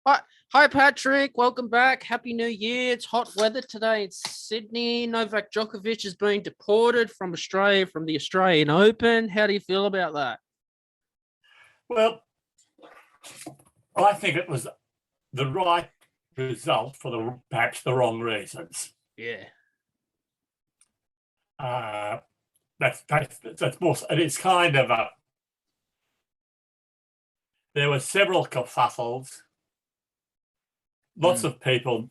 Hi, hi, Patrick. Welcome back. Happy New Year. It's hot weather today in Sydney. Novak Djokovic is being deported from Australia from the Australian Open. How do you feel about that? Well, I think it was the right result for perhaps the wrong reasons. Yeah. That's more. It's kind of a. There were several kerfuffles. Lots of people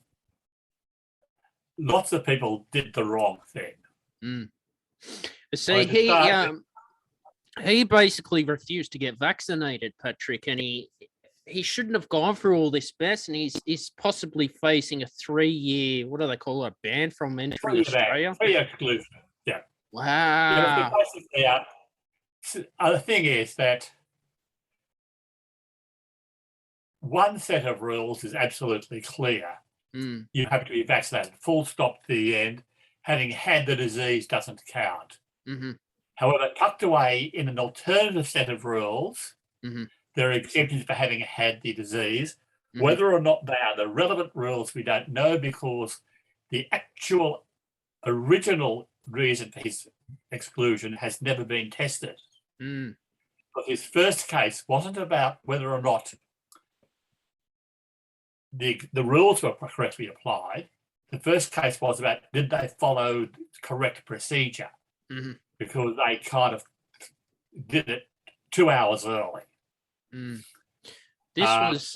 did the wrong thing. See, he basically refused to get vaccinated, Patrick, and he shouldn't have gone through all this mess, and he's possibly facing a 3-year, what do they call it, ban from entering Australia? 3-year exclusion. Yeah. Wow. Yeah, the thing is that one set of rules is absolutely clear. You have to be vaccinated, full stop to the end. Having had the disease doesn't count. However, tucked away in an alternative set of rules, there are exemptions for having had the disease. Whether or not they are the relevant rules, we don't know, because the actual original reason for his exclusion has never been tested. But his first case wasn't about whether or not the rules were correctly applied. The first case was about did they follow the correct procedure, because they kind of did it 2 hours early. This was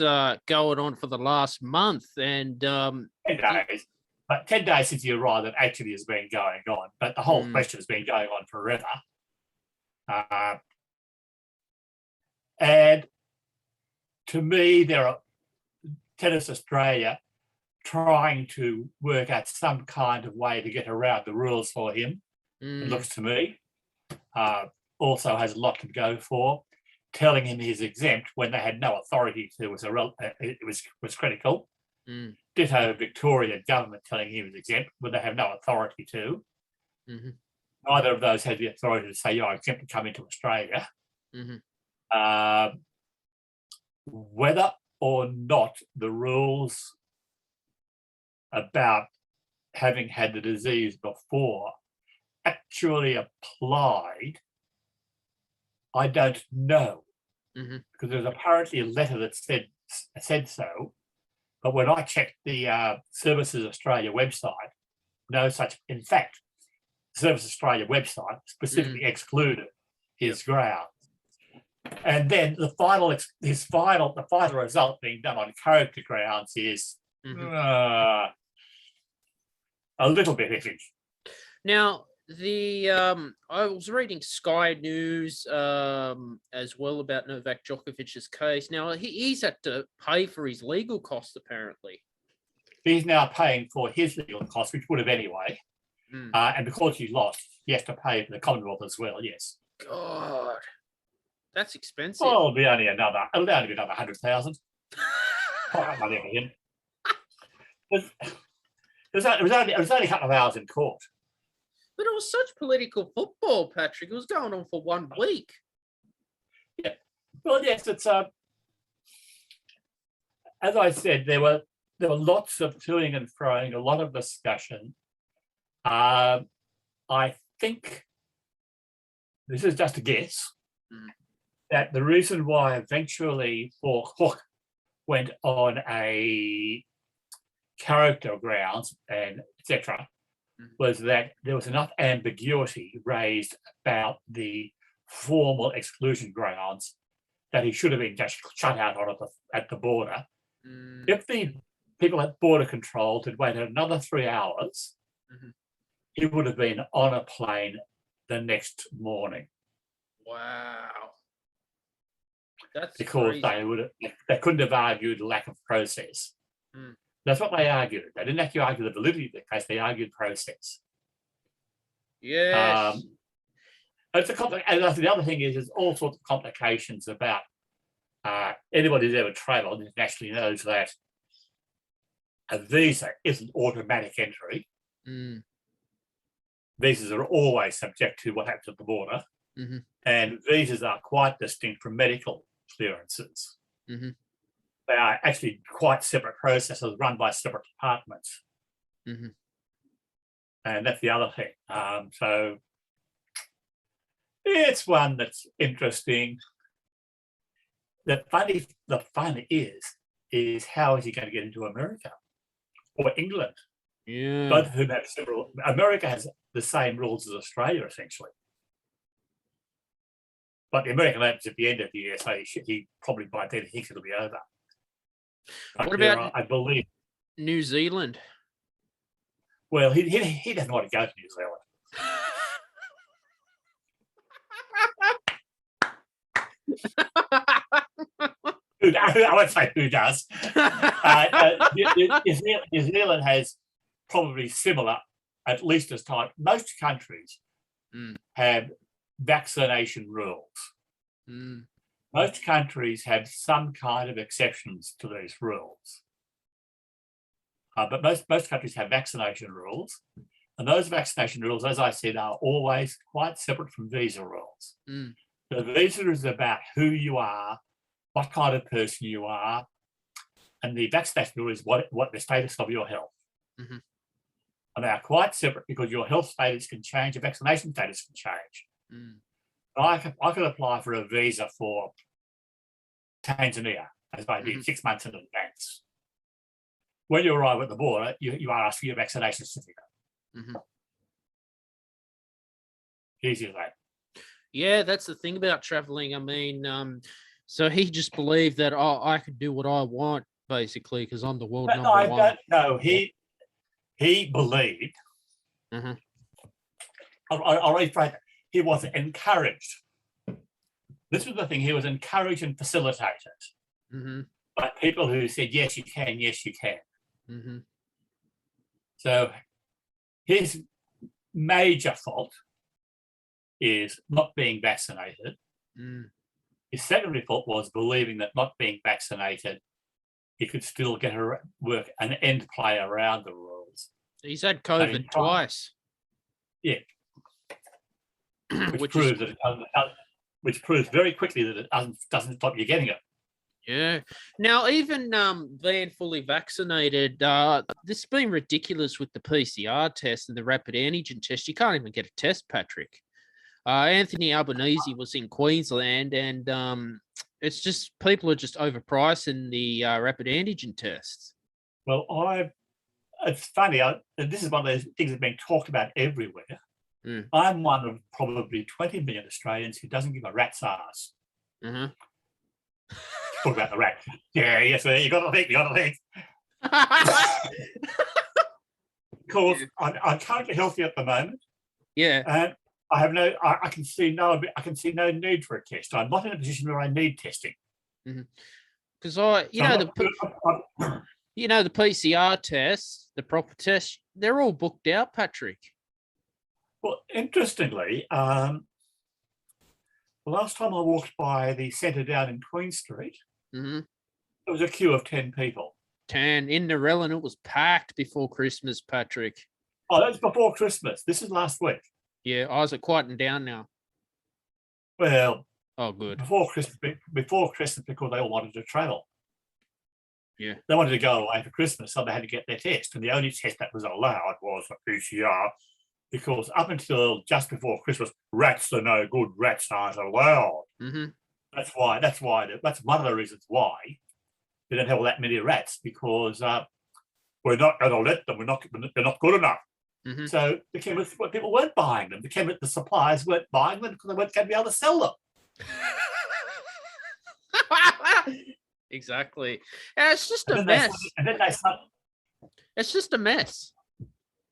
going on for the last month, and 10 days. But 10 days since you arrived, it actually has been going on. But the whole question has been going on forever. And to me, there are Tennis Australia trying to work out some kind of way to get around the rules for him. It looks to me. Also has a lot to go for. Telling him he's exempt when they had no authority to was critical. Ditto Victorian government telling him he was exempt when they have no authority to. Neither of those had the authority to say you're exempt to come into Australia. Whether or not the rules about having had the disease before actually applied, I don't know, because there's apparently a letter that said so. But when I checked the Services Australia website, no such. In fact, the Services Australia website specifically excluded his grounds. And then the final result being done on character grounds is a little bit iffy. Now, I was reading Sky News as well about Novak Djokovic's case. Now, he's had to pay for his legal costs, apparently. He's now paying for his legal costs, which would have anyway. And because he lost, he has to pay for the Commonwealth as well, yes. God, that's expensive. Well, it'll only be another 100,000. Money for him. It was only a couple of hours in court. But it was such political football, Patrick. It was going on for 1 week. Yeah. Well, yes, it's as I said, there were lots of toing and froing, a lot of discussion. I think this is just a guess that the reason why eventually for Hook went on a character grounds and etc. was that there was enough ambiguity raised about the formal exclusion grounds that he should have been just shut out at the border. If the people at border control had waited another 3 hours, he would have been on a plane the next morning. Wow. That's because crazy. they couldn't have argued lack of process. That's what they argued. They didn't actually argue the validity of the case, they argued process. Yes. And the other thing is there's all sorts of complications about anybody who's ever travelled internationally knows that a visa isn't automatic entry. Visas are always subject to what happens at the border. And visas are quite distinct from medical clearances. they are actually quite separate processes run by separate departments. Mm-hmm. And that's the other thing. So it's one that's interesting. The funny is how is he going to get into America or England? Yeah. Both of whom have several. America has the same rules as Australia, essentially. But the American happens at the end of the year, so he probably by then thinks it'll be over. But what about I believe New Zealand? Well, he doesn't want to go to New Zealand. I won't say who does. New Zealand has probably similar, at least as tight. Most countries have vaccination rules. Most countries have some kind of exceptions to these rules. But most countries have vaccination rules. And those vaccination rules, as I said, are always quite separate from visa rules. The visa is about who you are, what kind of person you are, and the vaccination rule is what the status of your health. And they are quite separate because your health status can change, your vaccination status can change. I could apply for a visa for Tanzania, as I did 6 months in advance. When you arrive at the border, you are asked for your vaccination certificate. Easy as that. Yeah, that's the thing about traveling. I mean, so he just believed that I could do what I want, basically, because I'm the world number one. I don't know. He believed. I'll rephrase that. He was encouraged. This was the thing. He was encouraged and facilitated by people who said, yes, you can, yes, you can. So his major fault is not being vaccinated. His secondary fault was believing that not being vaccinated, he could still get work and end play around the rules. He's had COVID twice. Yeah. Which proves very quickly that it doesn't stop you getting it. Yeah. Now, even being fully vaccinated, this has been ridiculous with the PCR test and the rapid antigen test. You can't even get a test, Patrick. Anthony Albanese was in Queensland, and it's just people are just overpricing the rapid antigen tests. Well, it's funny. This is one of those things that's been talked about everywhere. I'm one of probably 20 million Australians who doesn't give a rat's ass. Talk about the rat. Yeah, yes, you got to think. Because I'm currently healthy at the moment. Yeah. And I can see no need for a test. I'm not in a position where I need testing. Because the PCR tests, the proper tests, they're all booked out, Patrick. Well, interestingly, the last time I walked by the centre down in Queen Street, there was a queue of 10 people. 10 in Narellan. It was packed before Christmas, Patrick. Oh, that's before Christmas. This is last week. Yeah, I was quieting down now. Well, oh, good. Before Christmas, because they all wanted to travel. Yeah, they wanted to go away for Christmas, so they had to get their test, and the only test that was allowed was a PCR. Because up until just before Christmas, rats are no good. Rats aren't allowed. That's one of the reasons why they don't have that many rats, because we're not going to let them. They're not good enough. So the chemists, people weren't buying them. The suppliers weren't buying them because they weren't going to be able to sell them. Exactly. And it's just a mess. It's just a mess.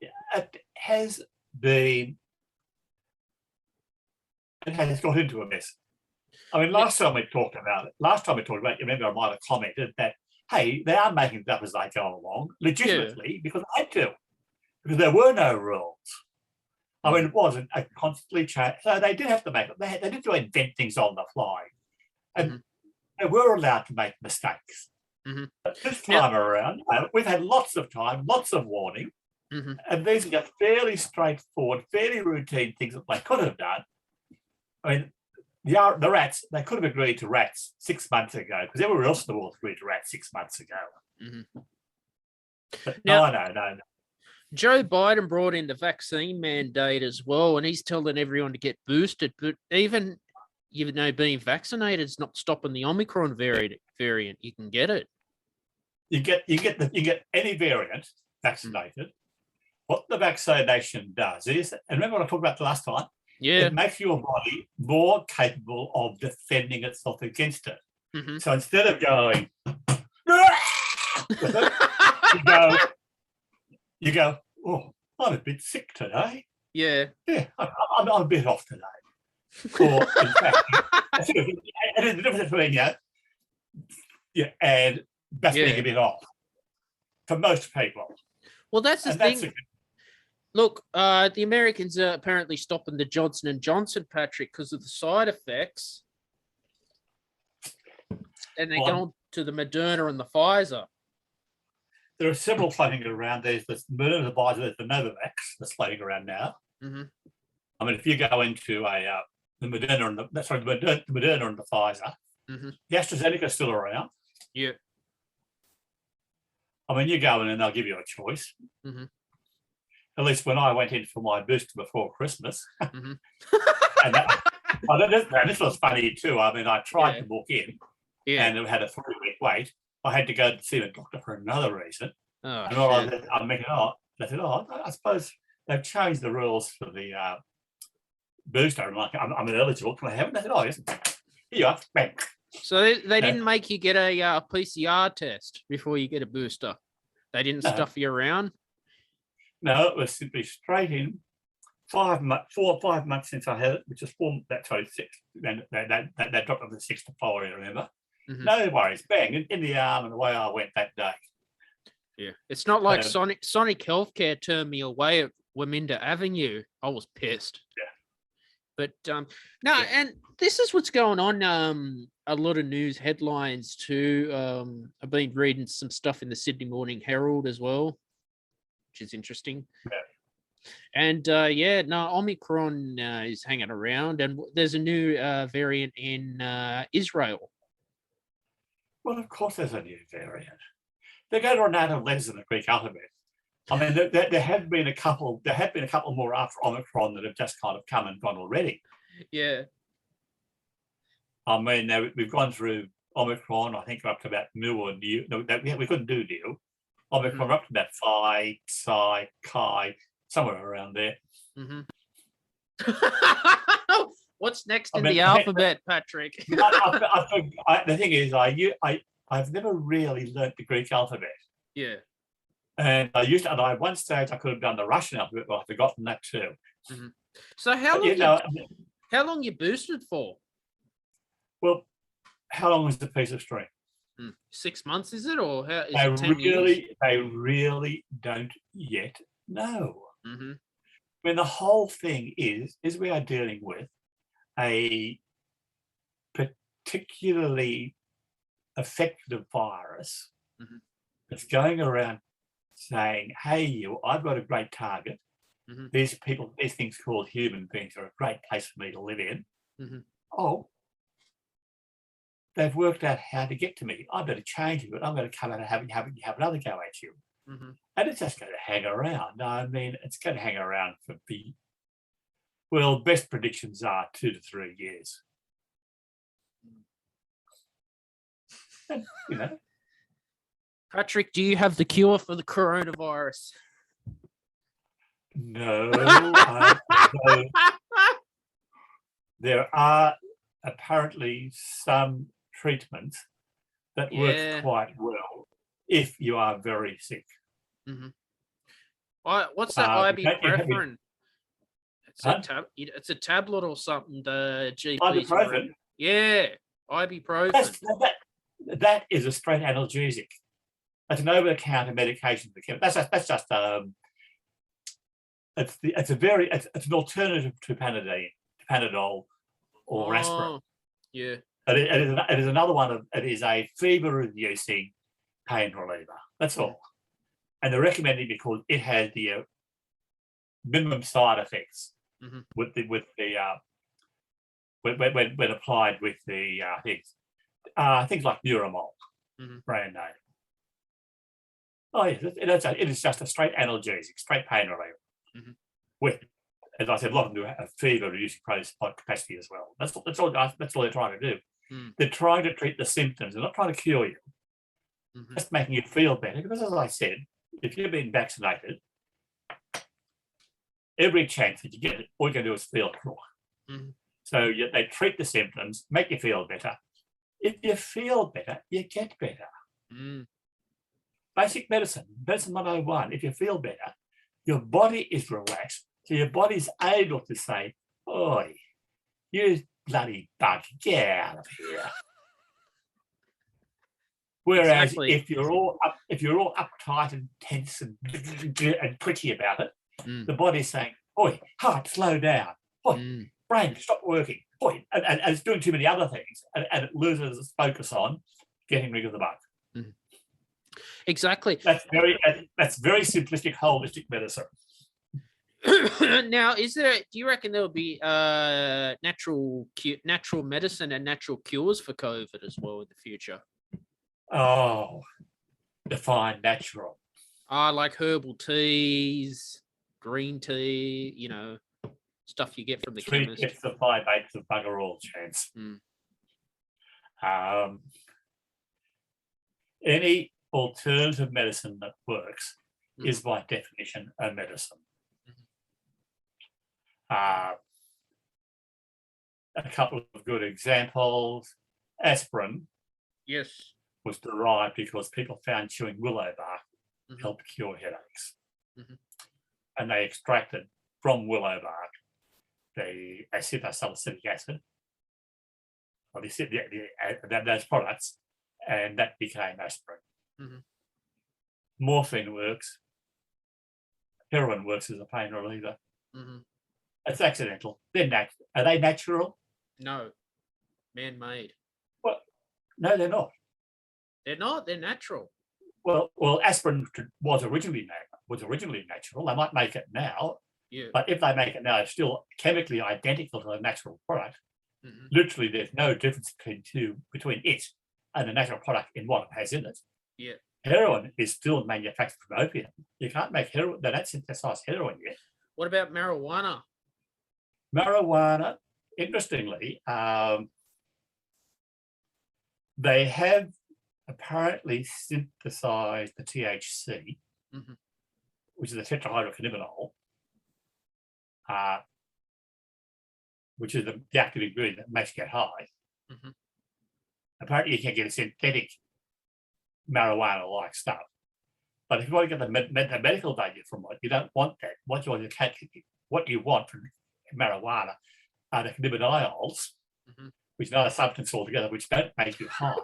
It has been. It has got into a mess. I mean, last time we talked about it, you remember I might have commented that, hey, they are making it up as they go along, legitimately, because they had to, because there were no rules. I mean, it wasn't a constantly change. So they did have to make it. They did have to invent things on the fly. And they were allowed to make mistakes. But this time around, we've had lots of time, lots of warning, and these are just fairly straightforward, fairly routine things that they could have done. I mean, the rats, they could have agreed to rats 6 months ago because everywhere else in the world agreed to rats 6 months ago. But Now, no. Joe Biden brought in the vaccine mandate as well, and he's telling everyone to get boosted. But even being vaccinated is not stopping the Omicron variant. You can get it. You get any variant vaccinated. What the vaccination does is, and remember what I talked about the last time? Yeah. It makes your body more capable of defending itself against it. So instead of going, you go, oh, I'm a bit sick today. Yeah. Yeah, I'm a bit off today. Or in fact, and the difference between and that's being a bit off for most people. Well, that's the thing. Look, the Americans are apparently stopping the Johnson & Johnson, Patrick, because of the side effects. And they're going to the Moderna and the Pfizer. There are several floating around. There's the Moderna, the Pfizer, there's the Novavax that's floating around now. I mean, if you go into the Moderna and the Moderna and the Pfizer, the AstraZeneca is still around. Yeah. I mean, you go in and they'll give you a choice. At least when I went in for my booster before Christmas. And this was funny too. I mean, I tried to book in and it had a 3-week wait. I had to go to see the doctor for another reason. I said, I suppose they've changed the rules for the booster. I'm like, I'm ineligible. Can I have it? I said, oh, yes. Here you are. Bang. So they didn't make you get a PCR test before you get a booster? They didn't stuff you around? No, it was simply straight in. 4 or 5 months since I had it, which is 6. Then that dropped on the 6th of following, remember? No worries. Bang, in the arm, and away I went that day. Yeah. It's not like Sonic Healthcare turned me away at Waminda Avenue. I was pissed. Yeah. But and this is what's going on. A lot of news headlines too. I've been reading some stuff in the Sydney Morning Herald as well, which is interesting. Yeah. And Omicron is hanging around, and there's a new variant in Israel. Well, of course, there's a new variant. They're going to run out of letters in the Greek alphabet. I mean, there have been a couple. There have been a couple more after Omicron that have just kind of come and gone already. Yeah. I mean, we've gone through Omicron. I think we're up to about mu or nu. No, we couldn't do nu. Omicron, we're up to about phi, psi, chi, somewhere around there. What's next in the alphabet, Patrick? The thing is, I've never really learnt the Greek alphabet. Yeah. And at one stage I could have done the Russian alphabet, but I've forgotten that too. So how long you boosted for? Well, how long was the piece of string? 6 months, is it? Or is it 10 years? They really don't yet know. I mean, the whole thing is we are dealing with a particularly effective virus that's going around saying, hey, I've got a great target. These things called human beings are a great place for me to live in. Oh, they've worked out how to get to me. I better change it. I'm going to come out and have another go at you. And it's just going to hang around. I mean, it's going to hang around for best predictions are 2 to 3 years. And, Patrick, do you have the cure for the coronavirus? No. There are apparently some treatments that work quite well if you are very sick. What's that ibuprofen? It's a tablet or something. The GP. Ibuprofen. Yeah, ibuprofen. That is a straight analgesic. That's an over-the-counter medication. That's just it's an alternative to Panadol or aspirin. Yeah. It is another one. It is a fever-reducing pain reliever. That's all. And they're recommending because it has the minimum side effects with the when applied with the things like Neuramol, brand name. Oh yes, it is just a straight analgesic, straight pain reliever. With, as I said, a lot of them do have fever reducing capacity as well. That's all they're trying to do. They're trying to treat the symptoms. They're not trying to cure you. Just making you feel better. Because as I said, if you've been vaccinated, every chance that you get it, all you can do is feel it. So they treat the symptoms, make you feel better. If you feel better, you get better. Basic medicine 101. If you feel better, your body is relaxed. So your body's able to say, "Oi, you bloody bug, get out of here." Whereas if you're all uptight and tense and twitchy about it, the body's saying, "Oi, heart, slow down. Oi, brain, stop working. Oi," and it's doing too many other things, and it loses its focus on getting rid of the bug. Exactly. That's very simplistic, holistic medicine. Now, do you reckon there'll be natural medicine and natural cures for COVID as well in the future? Oh, define natural. Like herbal teas, green tea, stuff you get from the chemist. 3 tips of 5/8 of bugger all chance. Any alternative medicine that works is by definition a medicine. A couple of good examples. Aspirin was derived because people found chewing willow bark helped cure headaches. And they extracted from willow bark the acetylsalicylic acid, or those products, and that became aspirin. Morphine works. Heroin works as a pain reliever. It's accidental. Are they natural? No, man-made. Well, no, they're not. They're not. They're natural. Well, aspirin was originally natural. They might make it now, but if they make it now, it's still chemically identical to a natural product. Literally, there's no difference between it and the natural product in what it has in it. Heroin is still manufactured from opium. You can't make heroin. They don't synthesize heroin yet. What about marijuana? Marijuana, interestingly, they have apparently synthesized the THC, which is the tetrahydrocannabinol, which is the active ingredient that makes you get high. Apparently, you can get a synthetic marijuana-like stuff. But if you want to get the medical value from it, you don't want that. What you want from marijuana are the cannabinoids, which is another substance altogether, which don't make you high,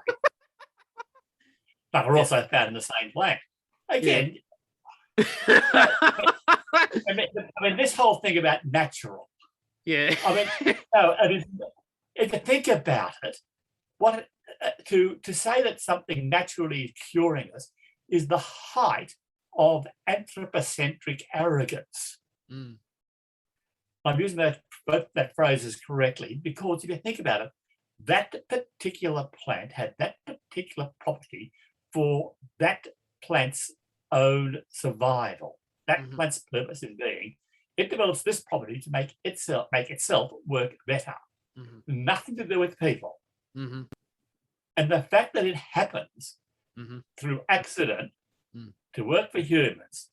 but are also found in the same plant. Again, I mean, this whole thing about natural. If you think about it, to say that something naturally is curing us is the height of anthropocentric arrogance. I'm using both that phrases correctly because if you think about it, that particular plant had that particular property for that plant's own survival. That plant's purpose in being, it develops this property to make itself work better. Nothing to do with people. And the fact that it happens through accident to work for humans,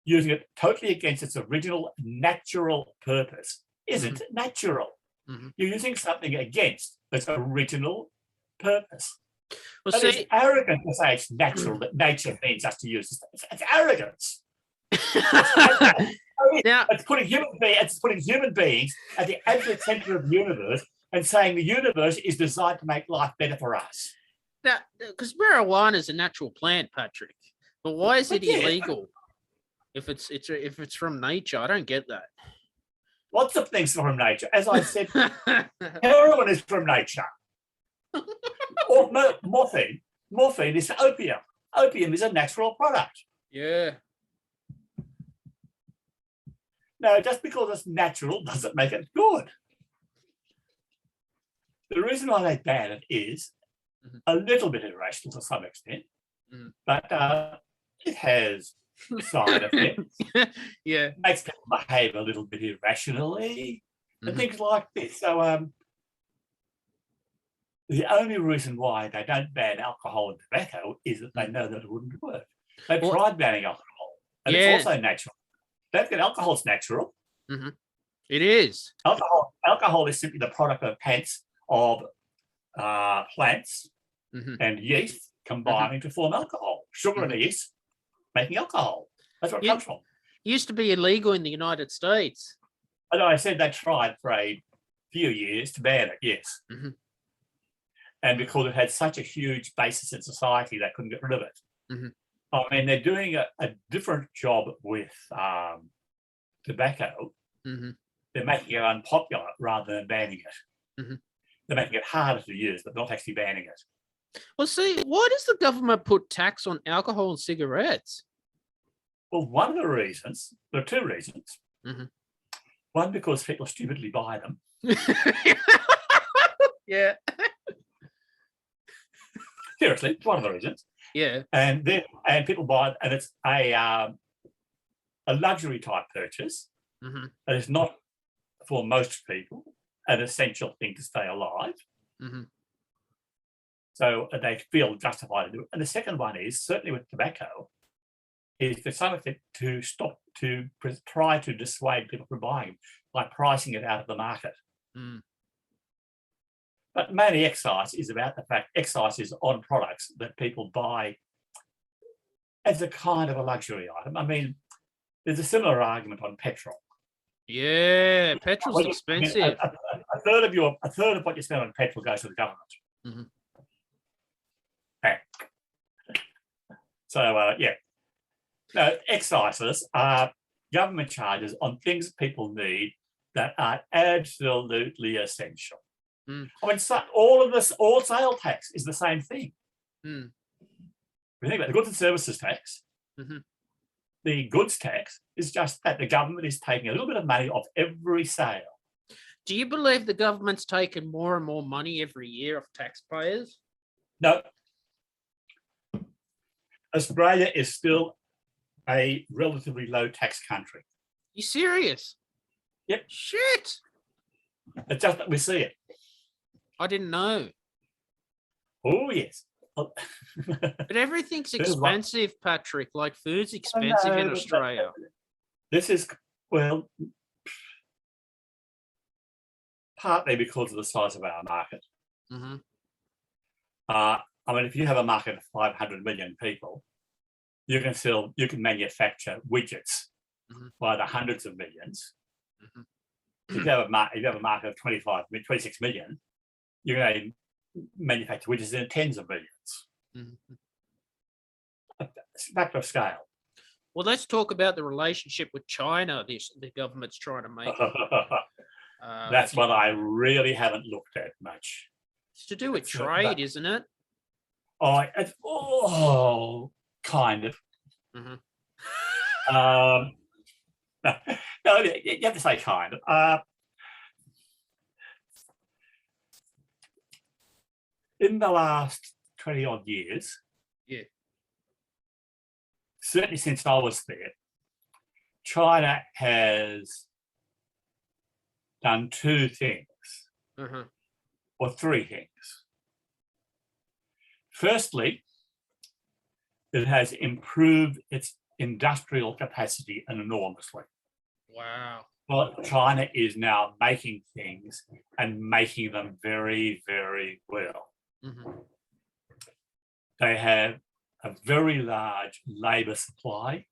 using it totally against its original natural purpose, isn't natural. You're using something against its original purpose. Well, it's arrogant to say it's natural, that nature means us to use this. It's arrogance. It's putting human beings at the absolute center of the universe and saying the universe is designed to make life better for us. Now, because marijuana is a natural plant, Patrick, but why is it illegal? If it's from nature, I don't get that. Lots of things from nature. As I said, heroin is from nature. Or morphine is opium. Opium is a natural product. No, just because it's natural doesn't make it good. The reason why they ban it is a little bit irrational to some extent, but it has side effects. Yeah. Makes people behave a little bit irrationally and things like this. So the only reason why they don't ban alcohol and tobacco is that they know that it wouldn't work. They've tried banning alcohol, and it's also natural. Don't forget, alcohol's natural. It is. Alcohol is simply the product of plants and yeast combining to form alcohol. Sugar and yeast making alcohol. That's where it comes from. It used to be illegal in the United States. I know I said they tried for a few years to ban it, yes. And because it had such a huge basis in society, they couldn't get rid of it. I mean, they're doing a different job with tobacco. They're making it unpopular rather than banning it. They're making it harder to use, but not actually banning it. Well, see, why does the government put tax on alcohol and cigarettes? Well, one of the reasons, there are two reasons. One, because people stupidly buy them. Yeah. Seriously, it's one of the reasons. Yeah. And people buy it, and it's a luxury type purchase. And it's not, for most people, an essential thing to stay alive. So they feel justified to do it. And the second one is, certainly with tobacco, is to some extent to try to dissuade people from buying by pricing it out of the market. But mainly excise is about the fact excise is on products that people buy as a kind of a luxury item. I mean, there's a similar argument on petrol. Yeah, petrol's expensive. A third of what you spend on petrol goes to the government. So yeah, no, excises are government charges on things people need that are absolutely essential. I mean, all sale tax is the same thing. We think about the goods and services tax. The goods tax is just that the government is taking a little bit of money off every sale. Do you believe the government's taking more and more money every year off taxpayers? No. Australia is still a relatively low tax country. You serious? Yep. Shit. It's just that we see it. I didn't know. Oh, yes. But everything's expensive, Patrick. Like food's expensive in Australia. This is, well, partly because of the size of our market. I mean, if you have a market of 500 million people, you can manufacture widgets by the hundreds of millions. If you have a market of 26 million, you're going to manufacture widgets in tens of millions. It's a factor of scale. Well, let's talk about the relationship with China. The government's trying to make. That's what I really haven't looked at much. It's to do with trade, isn't it? Kind of. No, you have to say kind of. In the last 20 odd years, certainly since I was there, China has done two things, or three things. Firstly, it has improved its industrial capacity enormously. Wow. Well, China is now making things and making them very, very well. They have a very large labour supply,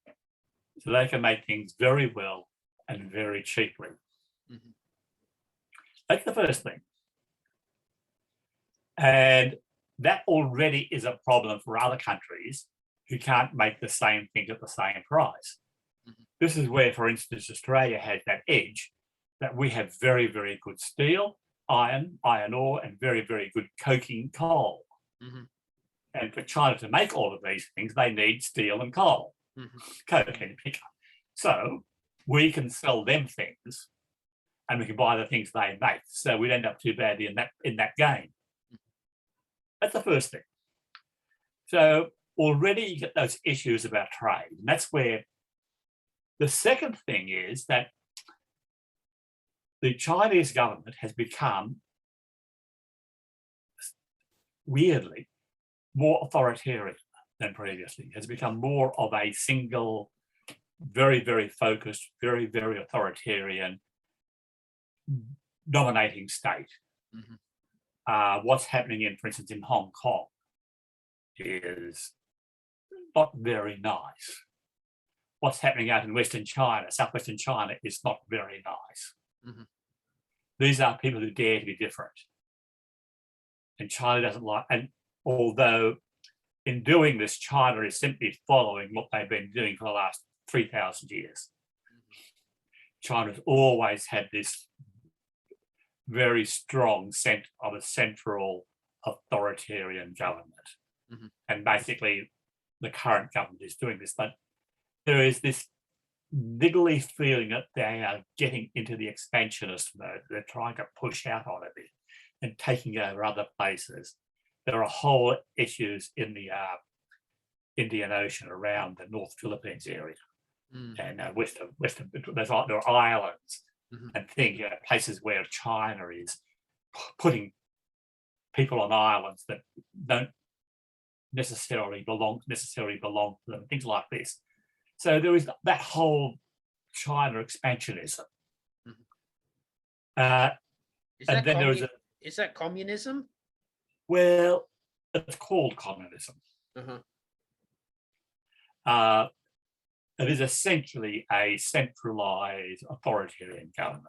so they can make things very well and very cheaply. That's the first thing. And that already is a problem for other countries who can't make the same thing at the same price. This is where, for instance, Australia has that edge, that we have very, very good steel, iron ore, and very, very good coking coal. And for China to make all of these things, they need steel and coal, coke and picker. So we can sell them things and we can buy the things they make. So we'd end up too badly in that game. That's the first thing. So already you get those issues about trade. And that's where the second thing is that the Chinese government has become, weirdly, more authoritarian than previously. It has become more of a single, very, very focused, very, very authoritarian dominating state. What's happening for instance, in Hong Kong is not very nice. What's happening out in Western China, southwestern China, is not very nice. These are people who dare to be different. And China doesn't like, and although in doing this, China is simply following what they've been doing for the last 3,000 years. China's always had this very strong sense of a central authoritarian government. And basically the current government is doing this, but there is this niggly feeling that they are getting into the expansionist mode. They're trying to push out on it and taking over other places. There are whole issues in the Indian Ocean around the North Philippines area and western. There are islands and things, places where China is putting people on islands that don't necessarily belong to them, things like this. So there is that whole China expansionism. And then there is is that communism? Well, it's called communism. It is essentially a centralized authoritarian government,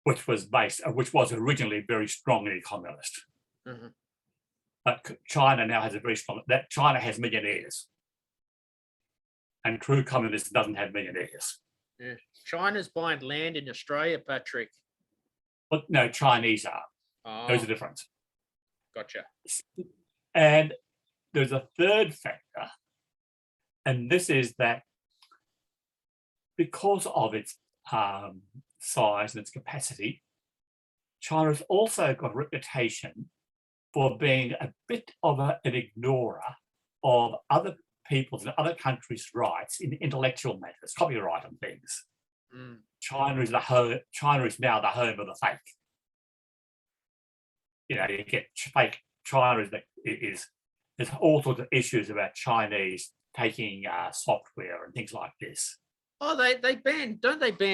which was originally very strongly communist. But China now has a very strong, that China has millionaires. And true communism doesn't have millionaires. Yeah. China's buying land in Australia, Patrick. But no, Chinese are. Oh, There's a difference. Gotcha. And there's a third factor, and this is that because of its size and its capacity, China's also got a reputation for being a bit of an ignorer of other people's and other countries' rights in intellectual matters, copyright and things. China is now the home of the fake. You get fake. China there's all sorts of issues about Chinese taking software and things like this. Oh, don't they ban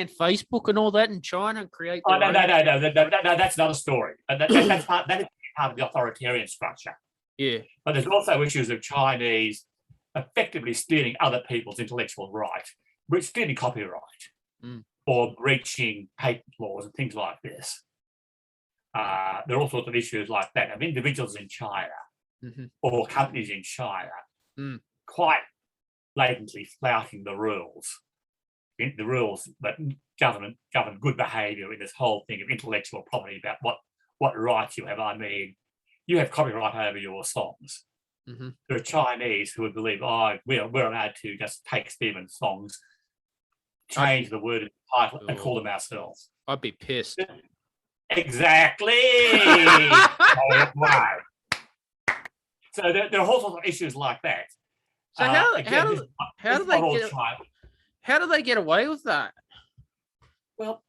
Facebook and all that in China and create? Oh no, that's another story. That is part of the authoritarian structure. Yeah. But there's also issues of Chinese effectively stealing other people's intellectual right, stealing copyright, or breaching patent laws and things like this. There are all sorts of issues like that of individuals in China or companies in China quite blatantly flouting the rules that govern good behaviour in this whole thing of intellectual property about what rights you have. I mean, you have copyright over your songs. There are Chinese who would believe, we're allowed to just take Stephen's songs, change the word in the title, and call them ourselves. I'd be pissed. Exactly. So there are all sorts of issues like that. So how do they get away with that? Well,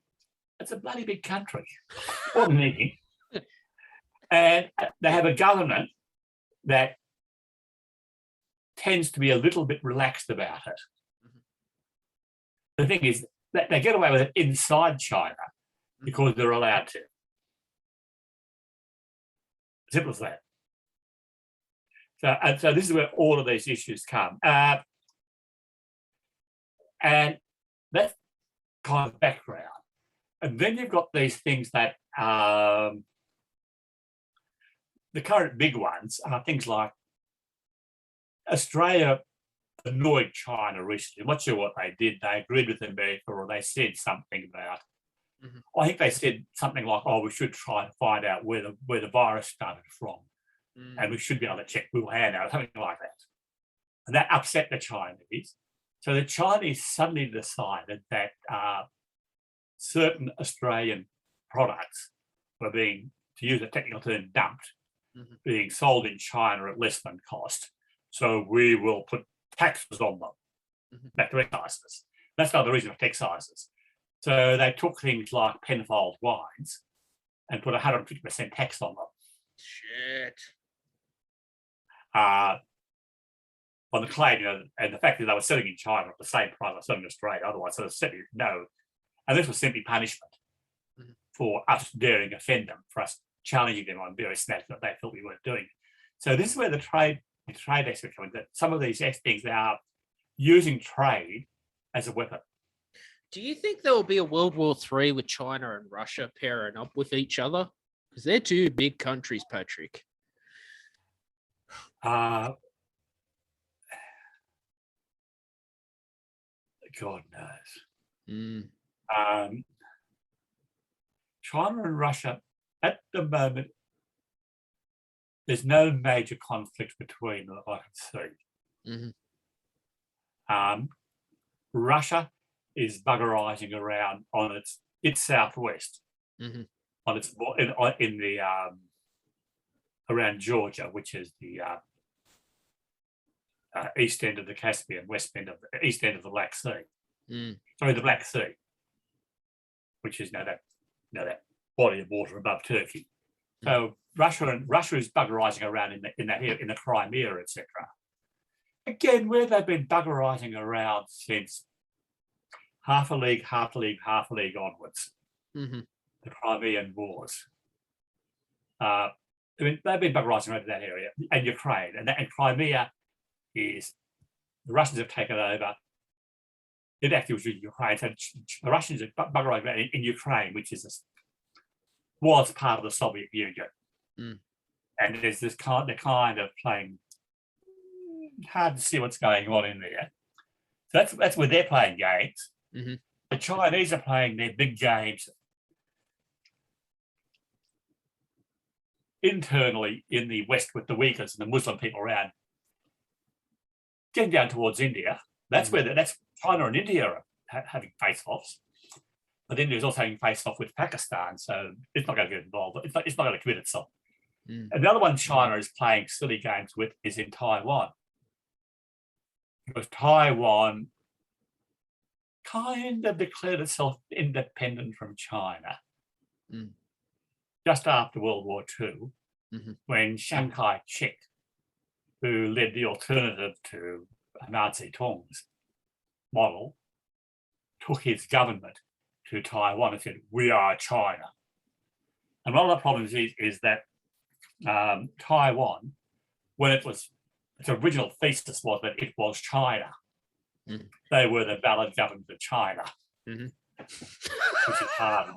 it's a bloody big country, more than anything, and they have a government that tends to be a little bit relaxed about it. The thing is that they get away with it inside China because they're allowed to. Simple as that. So this is where all of these issues come. And that's kind of background. And then you've got these things that the current big ones are things like Australia annoyed China recently. I'm not sure what they did. They agreed with America, or they said something about, I think they said something like, we should try to find out where the virus started from. And we should be able to check Wuhan out, something like that. And that upset the Chinese. So the Chinese suddenly decided that certain Australian products were being, to use a technical term, dumped, being sold in China at less than cost. So we will put taxes on them, back to excises. That's not the reason for excises. So they took things like Penfold wines and put 150% tax on them. Shit. On the claim, and the fact that they were selling in China at the same price as selling in Australia, otherwise they said no. And this was simply punishment for us daring offend them, for us challenging them on various matters that they thought we weren't doing. So this is where the trade aspect comes in, that some of these things, they are using trade as a weapon. Do you think there will be a World War III with China and Russia pairing up with each other? Because they're two big countries, Patrick. God knows. Mm. China and Russia, at the moment, there's no major conflict between them that I can see. Russia is buggerizing around on its southwest, on its in the around Georgia, which is the east end of the Caspian, east end of the Black Sea. Sorry, the Black Sea, which is that body of water above Turkey. So Russia is buggerizing around in that area, in the Crimea, etc. Again, where they've been buggerizing around since half a league onwards, the Crimean Wars. They've been buggerizing around that area, and Ukraine, and Crimea is, the Russians have taken over. It actually was Ukraine. So the Russians are buggerizing around in Ukraine, which was part of the Soviet Union. And there's this they're kind of playing, hard to see what's going on in there. So that's where they're playing games. The Chinese are playing their big games internally in the West with the Uyghurs and the Muslim people around. Getting down towards India, that's where that's China and India are having face-offs. But India is also having face-off with Pakistan, so it's not going to get involved. It's not going to commit itself. And the other one China is playing silly games with is in Taiwan. Because Taiwan kind of declared itself independent from China just after World War II, when Chiang Kai-shek, who led the alternative to Mao Zedong's model, took his government to Taiwan and said, "We are China." And one of the problems is that Taiwan, when its original thesis was that it was China, they were the valid government of China, which is hard.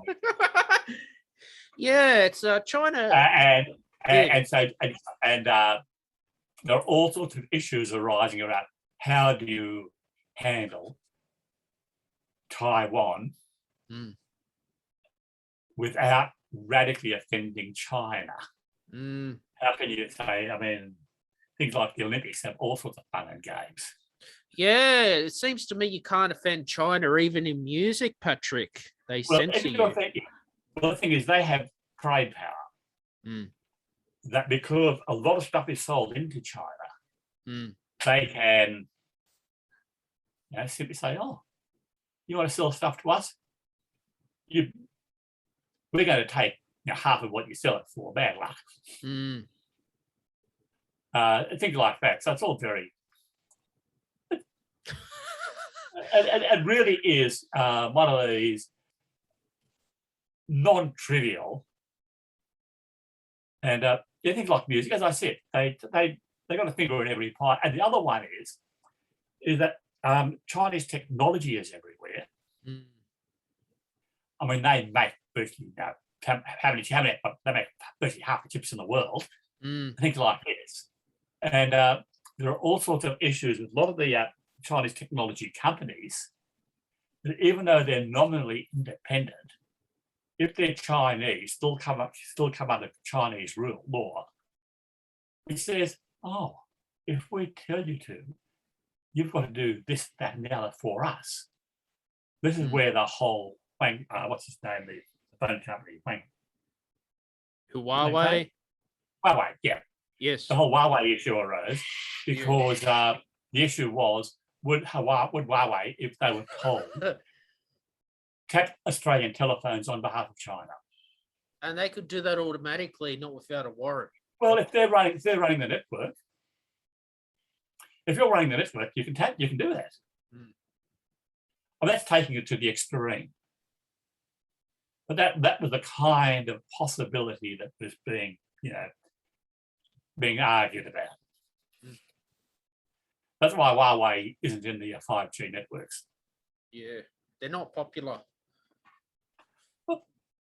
Yeah, it's China, and there are all sorts of issues arising around how do you handle Taiwan without radically offending China. How can you say, I mean, things like the Olympics have all sorts of fun and games. Yeah, it seems to me you can't offend China even in music, Patrick. They censor you. Well, the thing is, they have trade power. That because a lot of stuff is sold into China, they can simply say, "Oh, you want to sell stuff to us? We're going to take half of what you sell it for. Bad luck." Things like that. So it's all very. It really is one of these non-trivial, and things like music. As I said, they got a finger in every pie. And the other one is that Chinese technology is everywhere. I mean, they make virtually they make virtually half the chips in the world. Things like this, and there are all sorts of issues with a lot of the Chinese technology companies that, even though they're nominally independent, if they're Chinese, still come under Chinese law, which says, "Oh, if we tell you to, you've got to do this, that, and the other for us." This is where the whole what's his name? The phone company, Huawei. Huawei. Yeah, Yes. the whole Huawei issue arose because the issue was would Huawei, if they were told, tap Australian telephones on behalf of China. And they could do that automatically, not without a warrant. Well, if they're running the network, if you're running the network, you can do that. Well, that's taking it to the extreme. But that was the kind of possibility that was being argued about. That's why Huawei isn't in the 5G networks. Yeah, they're not popular.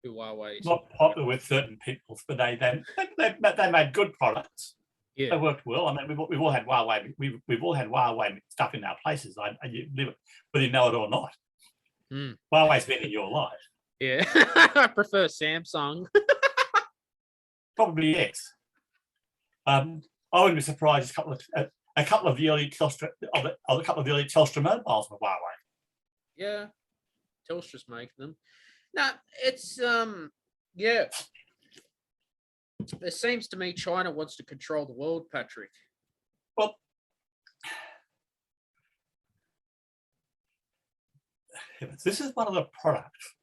Huawei. Not popular with certain people, but they made good products. Yeah, they worked well. I mean, we've all had Huawei. We've all had Huawei stuff in our places. Whether you know it or not. Huawei's been in your life. Yeah, I prefer Samsung. Probably yes. I wouldn't be surprised. A couple of the early Telstra mobiles were Huawei. Yeah, Telstra's making them. No, it's yeah. It seems to me China wants to control the world, Patrick. Well, this is one of the products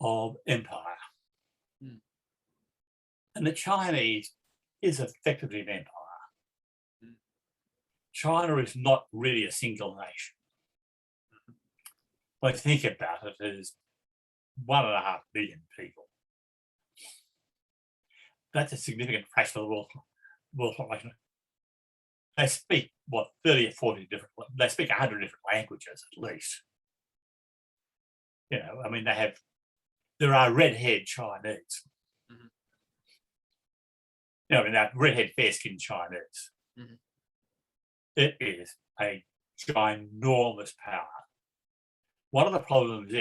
of empire. And the Chinese is effectively an empire. China is not really a single nation. When I think about it, it is 1.5 billion people. That's a significant fraction of the world population. They speak, 30 or 40 different, they speak 100 different languages at least. I mean, there are red-haired Chinese. I mean, that red-haired, fair-skinned Chinese. It is a ginormous power. One of the problems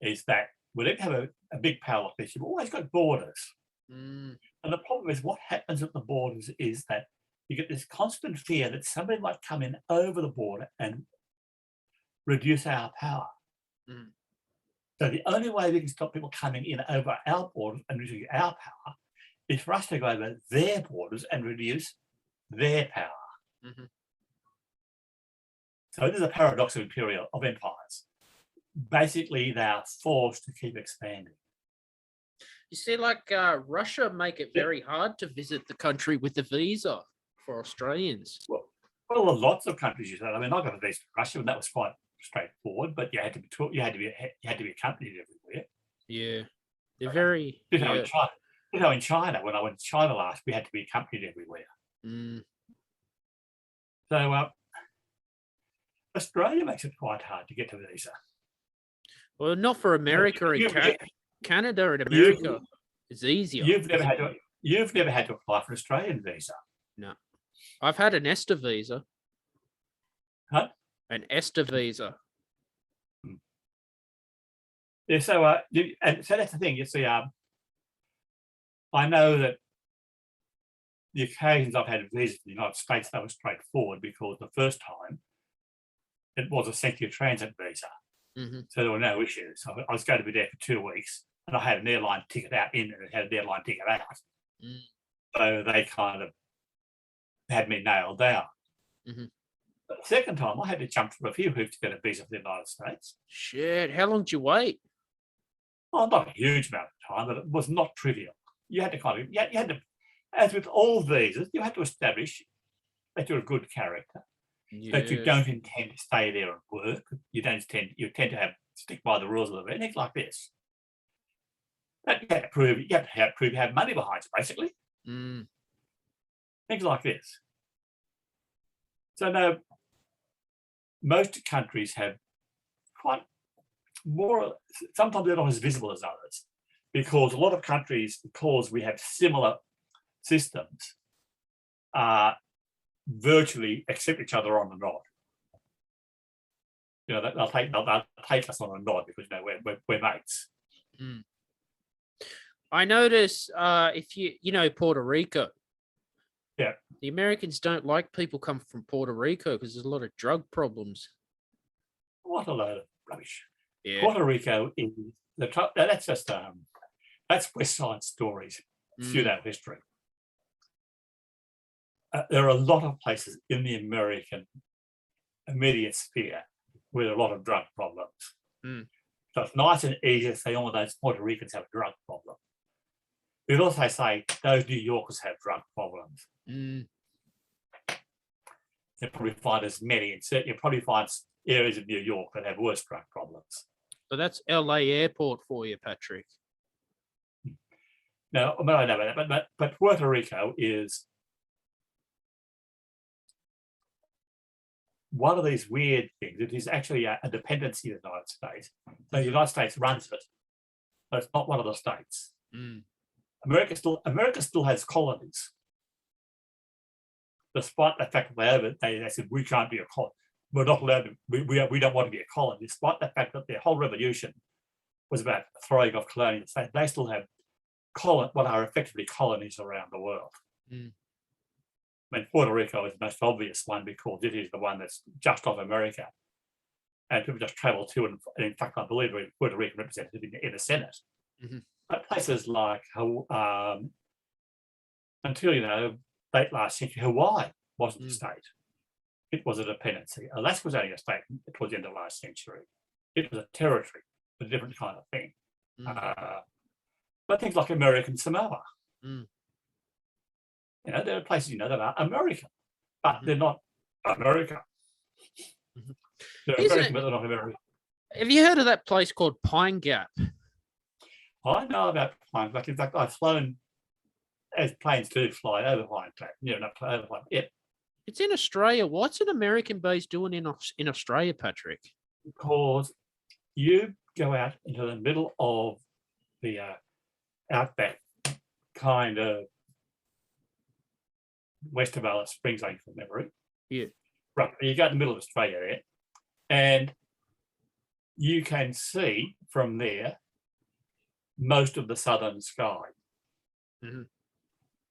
is that whenever you have a big power like this, you've always got borders. And the problem is what happens at the borders is that you get this constant fear that somebody might come in over the border and reduce our power. So the only way we can stop people coming in over our borders and reducing our power is for us to go over their borders and reduce their power. So it is a paradox of empires. Basically, they are forced to keep expanding. You see, like Russia make it very hard to visit the country with the visa for Australians. Well, lots of countries use that. I mean, I got a visa to Russia, and that was quite straightforward. But you had to be accompanied everywhere. Yeah, they're very. In China, when I went to China last, we had to be accompanied everywhere. So Australia makes it quite hard to get to visa. Well, not for America and Canada and America. It's easier. You've never had to apply for an Australian visa. No, I've had an ESTA visa. Huh? An ESTA visa. Yeah. So that's the thing. You see, I know that the occasions I've had visas in the United States, that was straightforward because the first time it was essentially a transit visa. So there were no issues. So I was going to be there for 2 weeks and I had an airline ticket out in and had an airline ticket out. So they kind of had me nailed down. But the second time I had to jump through a few hoops to get a visa for the United States. Shit, how long did you wait? Oh, not a huge amount of time, but it was not trivial. You had to, as with all visas, you had to establish that you're a good character. That you don't intend to stay there and work. You tend to stick by the rules of the things like this. That you have to prove you have money behind you, basically. Things like this. So now, most countries have sometimes they're not as visible as others, because a lot of countries, because we have similar systems, virtually accept each other on the nod. They'll take us on a nod because we're mates. I notice if you know Puerto Rico. Yeah. The Americans don't like people come from Puerto Rico because there's a lot of drug problems. What a load of rubbish. Yeah. Puerto Rico is that's just that's West Side Stories, pseudo history. There are a lot of places in the American immediate sphere with a lot of drug problems. So it's nice and easy to say, oh, those Puerto Ricans have a drug problem. We'd also say those New Yorkers have drug problems. You'll probably find as many, and certainly you'll probably find areas of New York that have worse drug problems. So that's LA airport for you, Patrick. No, I know about that, but Puerto Rico is one of these weird things. It is actually a dependency of the United States. So the United States runs it, but it's not one of the states. America still has colonies, despite the fact that they said we can't be a colony. We're not allowed to. We don't want to be a colony, despite the fact that their whole revolution was about throwing off colonial states. They still have what are effectively colonies around the world. I mean, Puerto Rico is the most obvious one because it is the one that's just off America, and people just travel to. And in fact, I believe Puerto Rico represented in the Senate. But places like until late last century, Hawaii wasn't a state; it was a dependency. Alaska was only a state towards the end of last century. It was a territory, a different kind of thing. But things like American Samoa. There are places that are American, but they're not America. They're American, but they're not American. Have you heard of that place called Pine Gap? I know about Pine Gap. In fact, I've flown, as planes do, fly over Pine Gap. Over Pine Gap. It's in Australia. What's an American base doing in Australia, Patrick? Because you go out into the middle of the outback, kind of west of Alice Springs, I think, from memory. Yeah. Right. You go in the middle of Australia there, and you can see from there most of the southern sky,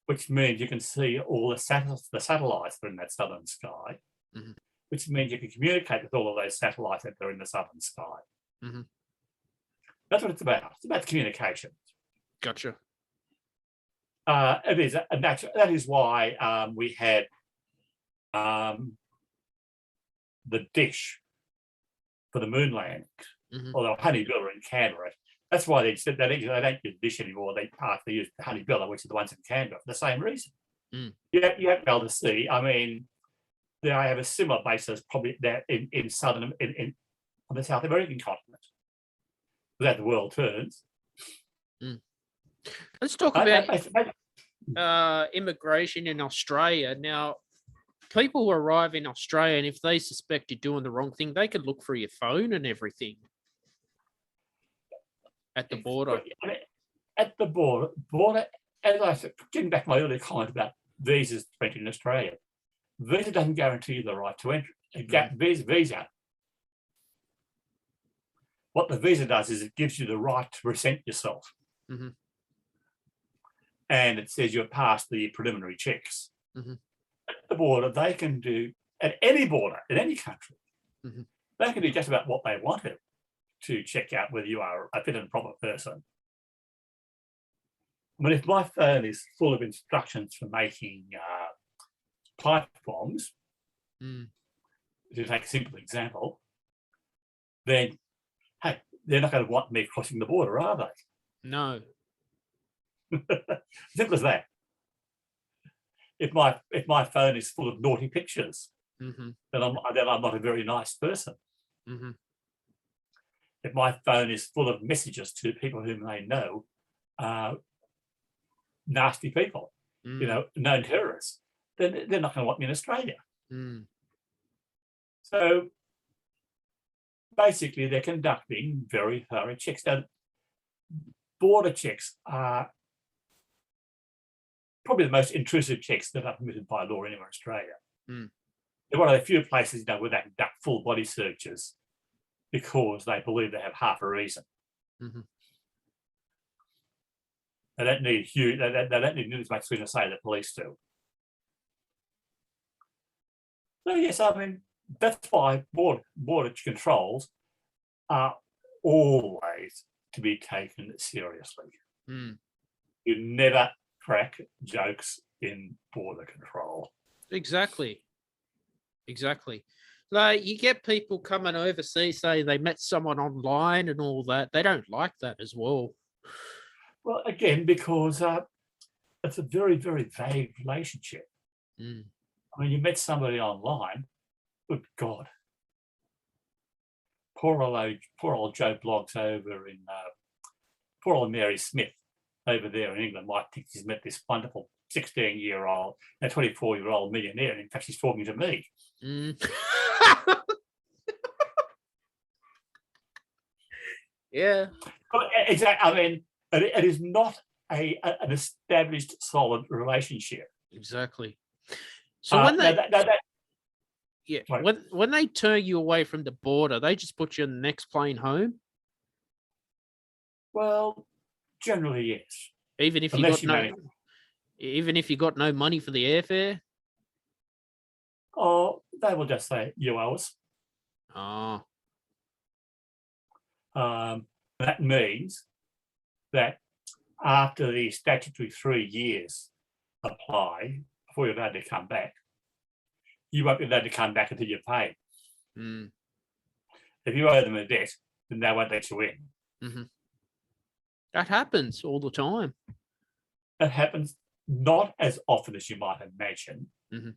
which means you can see all the satellites that are in that southern sky, which means you can communicate with all of those satellites that are in the southern sky. That's what it's about. It's about communication. Gotcha. It is a natural. That is why we had the dish for the moon landing, or the Honeybilla in Canberra. That's why they don't use dish anymore. They use the Honeybilla, which is the ones in Canberra, for the same reason. You have to be able to see. I mean, they have a similar basis probably there in southern on the South American continent. That the world turns. Let's talk about immigration in Australia. Now, people arrive in Australia, and if they suspect you're doing the wrong thing, they could look through your phone and everything at the border. I mean, at the border, as I said, getting back to my earlier comment about visas to enter in Australia, visa doesn't guarantee you the right to enter. Visa. What the visa does is it gives you the right to present yourself. And it says you're past the preliminary checks. At the border, they can do, at any border, in any country, they can do just about what they want to check out whether you are a fit and proper person. I mean, if my phone is full of instructions for making pipe bombs, to take a simple example, then, hey, they're not going to want me crossing the border, are they? No. Simple as that. If my phone is full of naughty pictures, then I'm not a very nice person. If my phone is full of messages to people whom they know, nasty people, known terrorists, then they're not going to want me in Australia. So basically, they're conducting very thorough checks. Now, border checks are probably the most intrusive checks that are permitted by law anywhere in Australia. They're one of the few places where they conduct full body searches because they believe they have half a reason. They don't need huge. They don't need as much as say the police do. So yes, I mean that's why border controls are always to be taken seriously. Mm. You never crack jokes in border control. Exactly. Like, you get people coming overseas, say they met someone online and all that. They don't like that as well. Well, again, because it's a very, very vague relationship. Mm. I mean, you met somebody online, good God. Poor old Joe Bloggs over in, poor old Mary Smith over there in England might think she's met this wonderful 16-year-old, a 24-year-old millionaire, and in fact, she's talking to me. Mm. Yeah. Exactly. I mean, it is not an established, solid relationship. Exactly. So when they when they turn you away from the border, they just put you on the next plane home. Well, generally yes. Even if even if you got no money for the airfare. Oh, they will just say you owe us. Oh. That means that after the statutory 3 years apply before you're allowed to come back, you won't be allowed to come back until you pay. Mm. If you owe them a debt, then they won't let you in. Mm-hmm. That happens all the time. It happens not as often as you might imagine, mm-hmm.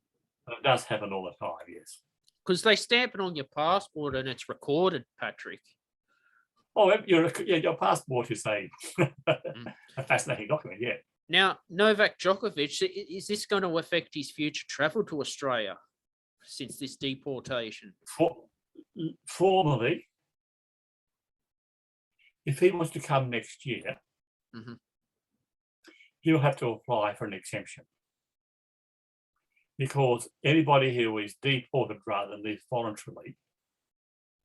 but it does happen all the time, yes. Because they stamp it on your passport and it's recorded, Patrick. Oh, your passport is a fascinating document, yeah. Now, Novak Djokovic, is this going to affect his future travel to Australia since this deportation? Formally, if he wants to come next year, mm-hmm. he'll have to apply for an exemption. Because anybody who is deported rather than leaves voluntarily,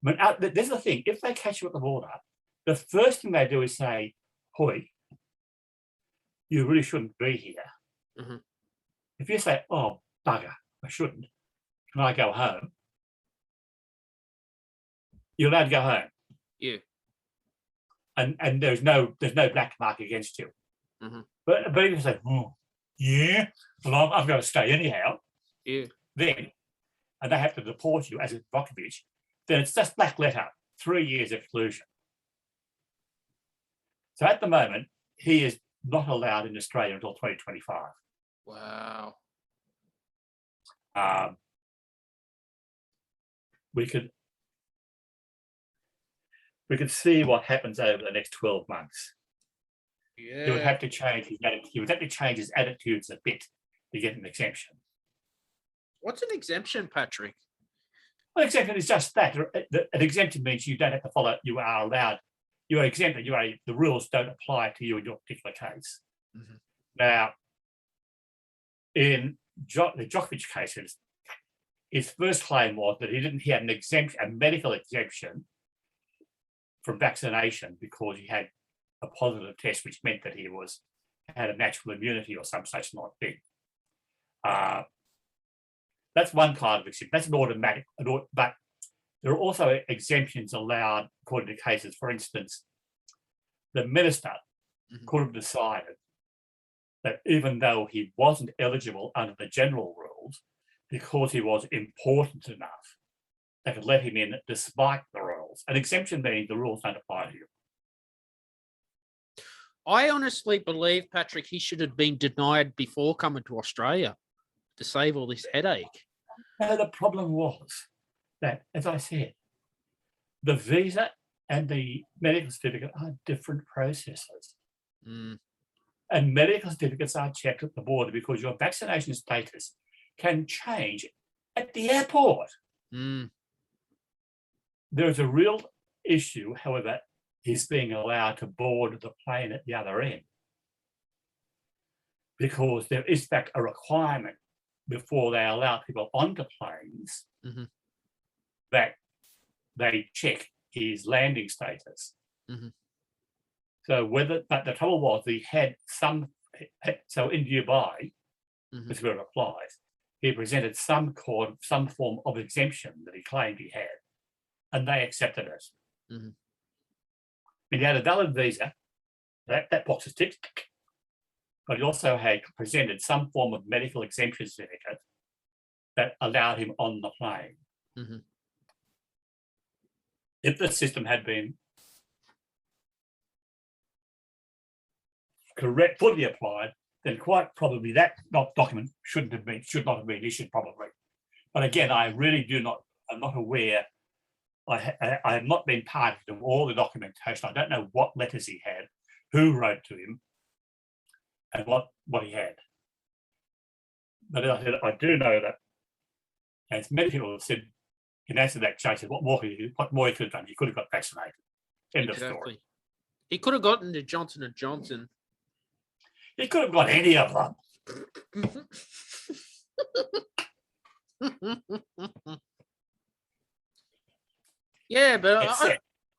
I mean, there's the thing, if they catch you at the border, the first thing they do is say, "Hoi, you really shouldn't be here." Mm-hmm. If you say, "Oh, bugger, I shouldn't, can I go home?" You're allowed to go home. Yeah. And there's no black mark against you. Mm-hmm. But if you say, "Oh, yeah, well, I've got to stay anyhow," yeah, then, and they have to deport you as a Djokovic, then it's just black letter, 3 years exclusion. So at the moment, he is not allowed in Australia until 2025. Wow. We could see what happens over the next 12 months. Yeah. He would have to change his attitude. He would have to change his attitudes a bit to get an exemption. What's an exemption, Patrick? Well, exemption is just that. An exemption means you don't have to follow. You are allowed. You are exempted. The rules don't apply to you in your particular case. Mm-hmm. Now, in the Djokovic cases, his first claim was that he had an exemption, a medical exemption from vaccination because he had a positive test, which meant that he had a natural immunity or some such thing. That's one kind of exemption. That's an automatic, but there are also exemptions allowed according to cases. For instance, the minister mm-hmm. could have decided that even though he wasn't eligible under the general rules, because he was important enough, they could let him in despite the rules. An exemption means the rules don't apply to you. I honestly believe, Patrick, he should have been denied before coming to Australia to save all this headache. Now, the problem was that, as I said, the visa and the medical certificate are different processes. Mm. And medical certificates are checked at the border because your vaccination status can change at the airport. Mm. There is a real issue, however, is being allowed to board the plane at the other end. Because there is, in fact, a requirement before they allow people onto planes mm-hmm. that they check his landing status. Mm-hmm. So but the trouble was he had so in Dubai, mm-hmm. this is where it applies, he presented some form of exemption that he claimed he had, and they accepted it. Mm-hmm. And he had a valid visa. That box is ticked. But he also had presented some form of medical exemption certificate that allowed him on the plane. Mm-hmm. If the system had been correct, fully applied, then quite probably that document should not have been issued. Probably, but again, I'm not aware. I have not been part of all the documentation. I don't know what letters he had, who wrote to him, and what he had. But I do know that, as many people have said, in answer to that, Jay said, what more he could have done? He could have got vaccinated. End of story. He could have gotten the Johnson & Johnson. He could have got any of them. Yeah, but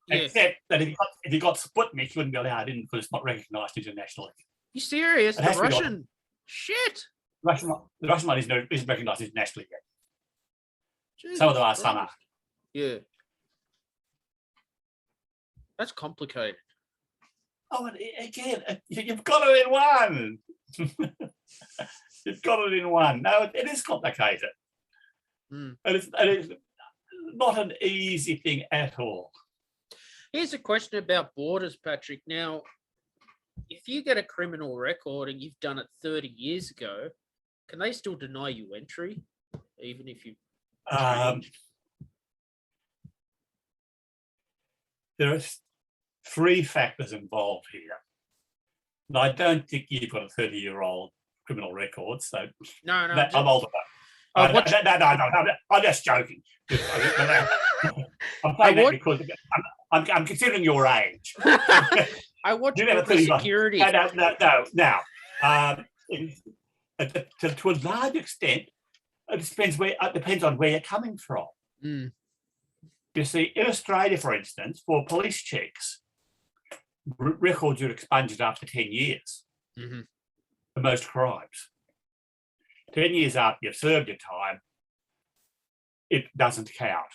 except that if he got Sputnik, he wouldn't be allowed in because it's not recognised internationally. You serious? The Russian shit. The Russian one isn't recognised internationally yet. Jesus some of them are, some aren't. Yeah, that's complicated. Oh, and again, you've got it in one. You've got it in one. No, it is complicated. Mm. And it's not an easy thing at all. Here's a question about borders, Patrick. Now, if you get a criminal record and you've done it 30 years ago, can they still deny you entry, even if you? There are three factors involved here. And I don't think you've got a 30-year-old criminal record, so No, I'm older. No, I'm just joking. I'm saying that because I'm considering your age. I watch security. No. Now, to a large extent, it depends on where you're coming from. Mm. You see, in Australia, for instance, for police checks, records are expunged after 10 years for most crimes. 10 years after you've served your time, it doesn't count.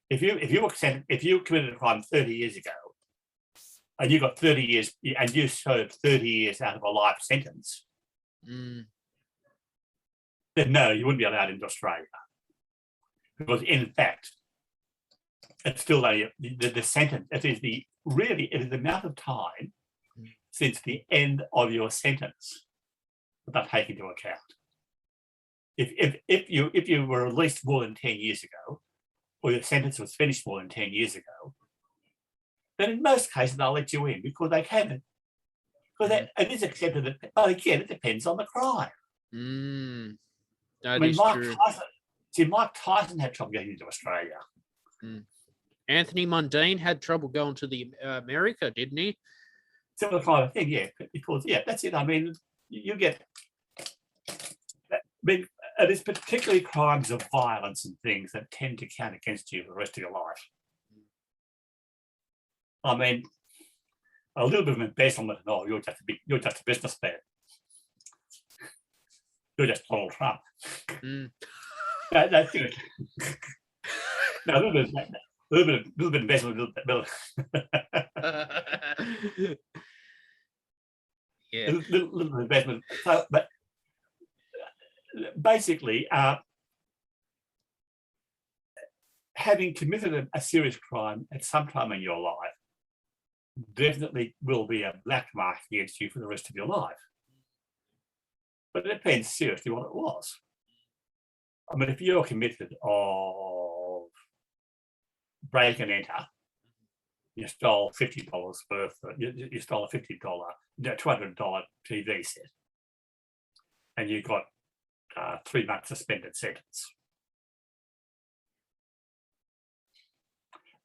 If you committed a crime 30 years ago, and you got 30 years, and you served 30 years out of a life sentence, then no, you wouldn't be allowed into Australia, because in fact, it's still only the sentence. It is the amount of time since the end of your sentence that they take into account. If you were released more than 10 years ago, or your sentence was finished more than 10 years ago, then in most cases they'll let you in because they can. Because it is accepted, but again, it depends on the crime. That is true. Mike Tyson had trouble getting into Australia. Anthony Mundine had trouble going to the America, didn't he? Similar kind of thing, yeah. Because that's it. I mean, you get. I mean, it is particularly crimes of violence and things that tend to count against you for the rest of your life. I mean, a little bit of embezzlement and all. You're just a businessman. You're just Donald Trump. That's it. No, a little bit of investment, a little bit of investment. So, but basically, having committed a serious crime at some time in your life definitely will be a black mark against you for the rest of your life. But it depends seriously what it was. I mean, if you're convicted of break and enter, you stole $50 worth, you stole a $200 TV set, and you got 3 months suspended sentence.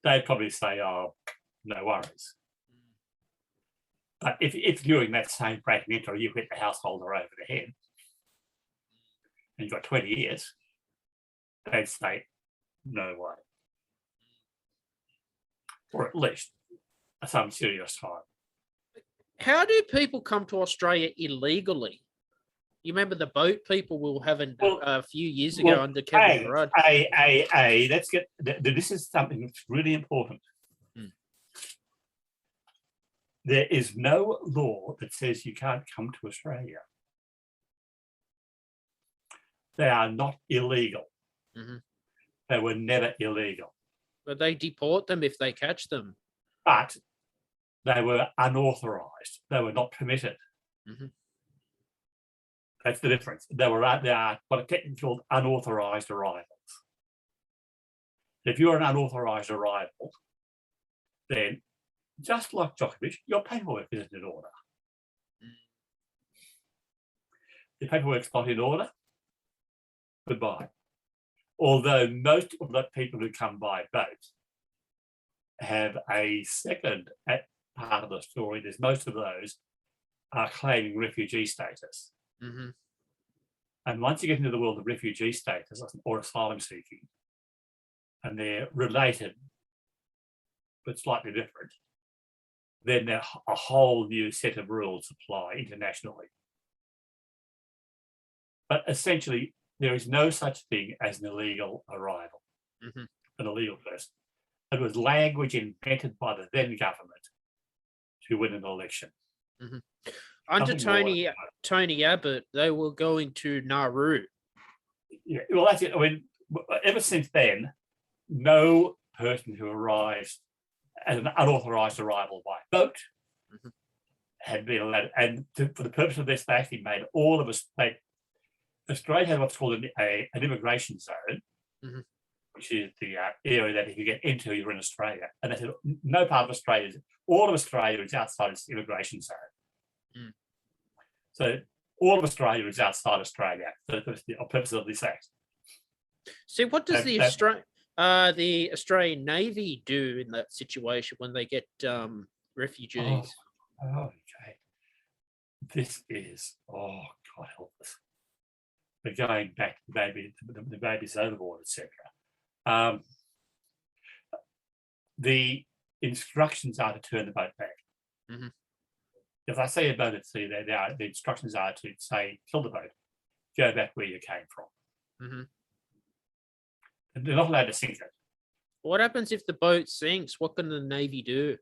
They'd probably say, oh, no worries. But if during that same break and enter you hit the householder over the head and you got 20 years, they'd say, no way. Or at least some serious time. How do people come to Australia illegally? You remember the boat people were having a few years ago under Kevin Rudd? Let's get. This is something that's really important. there is no law that says you can't come to Australia. They are not illegal. They were never illegal. But they deport them if they catch them. But they were unauthorised. They were not permitted. That's the difference. They are what are technically called unauthorised arrivals. If you're an unauthorised arrival, then just like Djokovic, your paperwork isn't in order. Your paperwork's not in order, goodbye. Although most of the people who come by boat have a second part of the story. There's most of those are claiming refugee status. And once you get into the world of refugee status or asylum seeking, and they're related but slightly different, then a whole new set of rules apply internationally. But essentially, there is no such thing as an illegal arrival, an illegal person. It was language invented by the then government to win an election. Under Tony Abbott, they were going to Nauru. Yeah, well, that's it. I mean, ever since then, no person who arrives as an unauthorised arrival by boat had been allowed. And for the purpose of this, they actually made all of us. Australia has what's called an immigration zone, which is the area that if you get into, you're in Australia. And they said no part of Australia, all of Australia is outside this immigration zone. So all of Australia is outside Australia for the purpose of this act. See, what does the Australian Navy do in that situation when they get refugees? Okay. This is, oh, God help us. We're going back to the baby's overboard, etc. The instructions are to turn the boat back. If I see a boat at sea, the instructions are to say, kill the boat, go back where you came from. And they're not allowed to sink it. What happens if the boat sinks? What can the Navy do?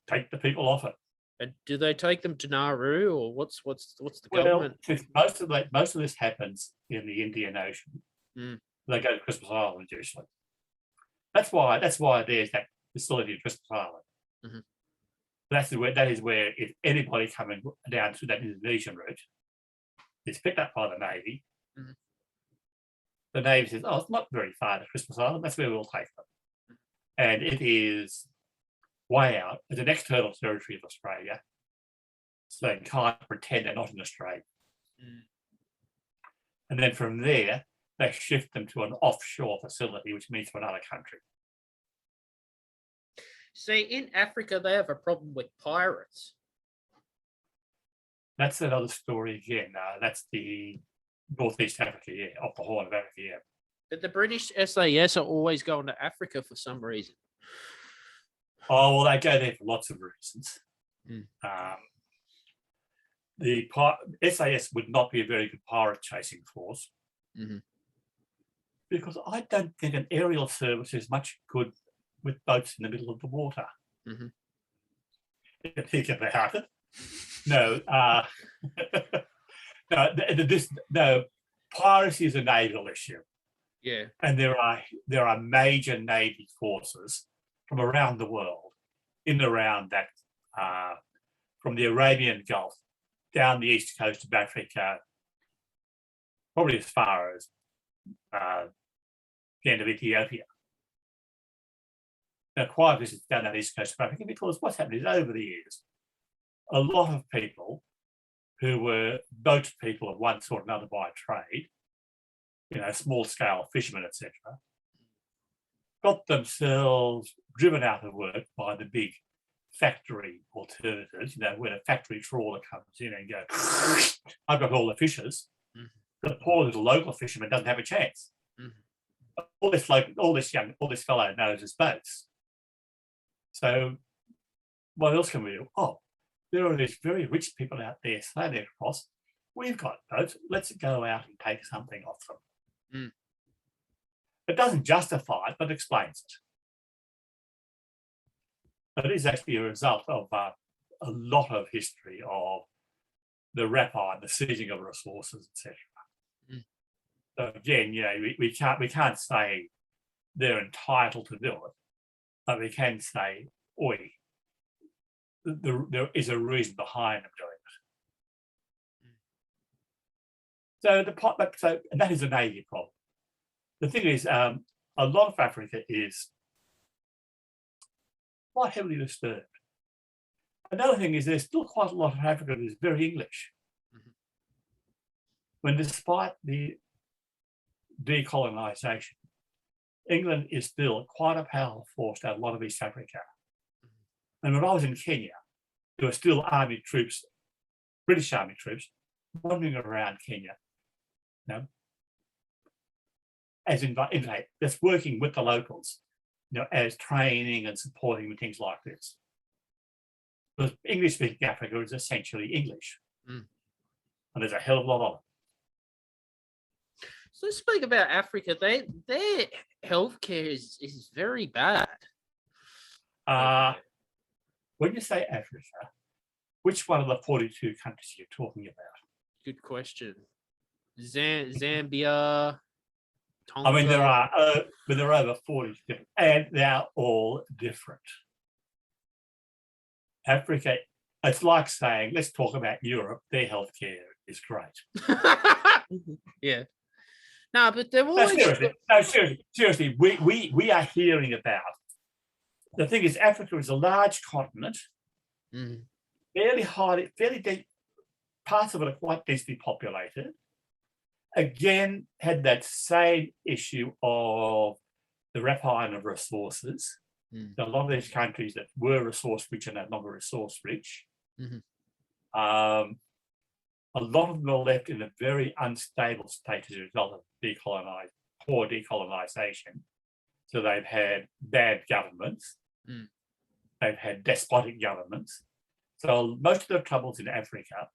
Take the people off it. And do they take them to Nauru, or what's the government? Most of this happens in the Indian Ocean. They go to Christmas Island usually. That's why there's that facility at Christmas Island. That is where if anybody coming down through that Indonesian route is picked up by the Navy, the Navy says, "Oh, it's not very far to Christmas Island. That's where we'll take them," and it is way out. It's an external territory of Australia, so they can't pretend they're not in Australia. And then from there, they shift them to an offshore facility, which means to another country. See, in Africa, they have a problem with pirates. That's another story again. That's the Northeast Africa, off the Horn of Africa, But the British SAS are always going to Africa for some reason. Oh, well, they go there for lots of reasons. The SAS would not be a very good pirate chasing force because I don't think an aerial service is much good with boats in the middle of the water. If you think about it. No, no, piracy is a naval issue. Yeah. And there are major Navy forces from around the world, in and around that, from the Arabian Gulf down the east coast of Africa, probably as far as the end of Ethiopia. Now, quite visits down that east coast of Africa because what's happened is over the years, a lot of people who were boat people of one sort or another by trade, small scale fishermen, etc., got themselves driven out of work by the big factory alternatives, when a factory trawler comes in and goes, I've got all the fishes. The poor little local fisherman doesn't have a chance. All this fellow knows is boats. So what else can we do? Oh, there are these very rich people out there sailing across. We've got boats. Let's go out and take something off them. It doesn't justify it, but explains it. It is actually a result of a lot of history of the rapine, the seizing of resources, etc. Mm. So again, we can't say they're entitled to do it, but we can say, oi, there is a reason behind them doing it. So and that is a native problem. The thing is, a lot of Africa is quite heavily disturbed. Another thing is there's still quite a lot of Africa that is very English. Mhm. When despite the decolonisation, England is still quite a powerful force to a lot of East Africa. And when I was in Kenya, there were still army troops, British army troops, wandering around Kenya, as that's working with the locals, as training and supporting and things like this. Because English-speaking Africa is essentially English, and there's a hell of a lot of it. So let's speak about Africa. Their healthcare is very bad. When you say Africa, which one of the 42 countries are you talking about? Good question. Zambia, Tonga. I mean, there are over 40 different, and they're all different. Africa, it's like saying, let's talk about Europe. Their healthcare is great. Yeah. No, but they're always... seriously, we are hearing about. The thing is, Africa is a large continent, fairly deep. Parts of it are quite densely populated. Again, had that same issue of the rapine of resources. A lot of these countries that were resource rich are no longer resource rich. A lot of them are left in a very unstable state as a result of poor decolonisation. So they've had bad governments. They've had despotic governments. So most of the troubles in Africa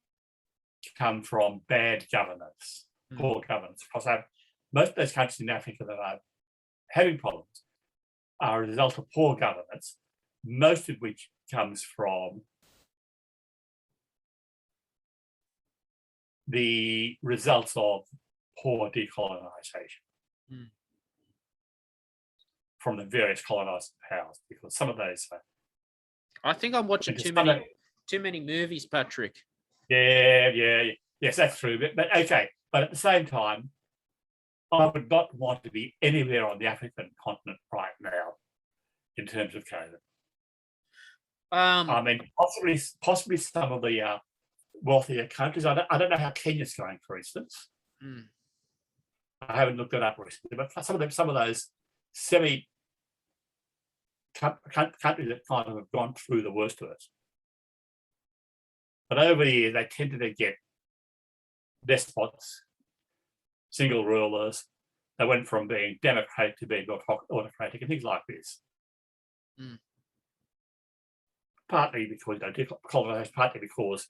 come from bad governance, poor governance. Because most of those countries in Africa that are having problems are a result of poor governance, most of which comes from the results of poor decolonisation from the various colonising powers, because some of those... I think I'm watching too many movies, Patrick. Yes, that's true. But okay, but at the same time, I would not want to be anywhere on the African continent right now in terms of COVID. I mean, possibly some of the wealthier countries. I don't know how Kenya's going, for instance. I haven't looked it up recently, but some of those semi countries that kind of have gone through the worst of it. But over the years, they tended to get despots, single rulers. They went from being democratic to being autocratic and things like this. Partly because partly because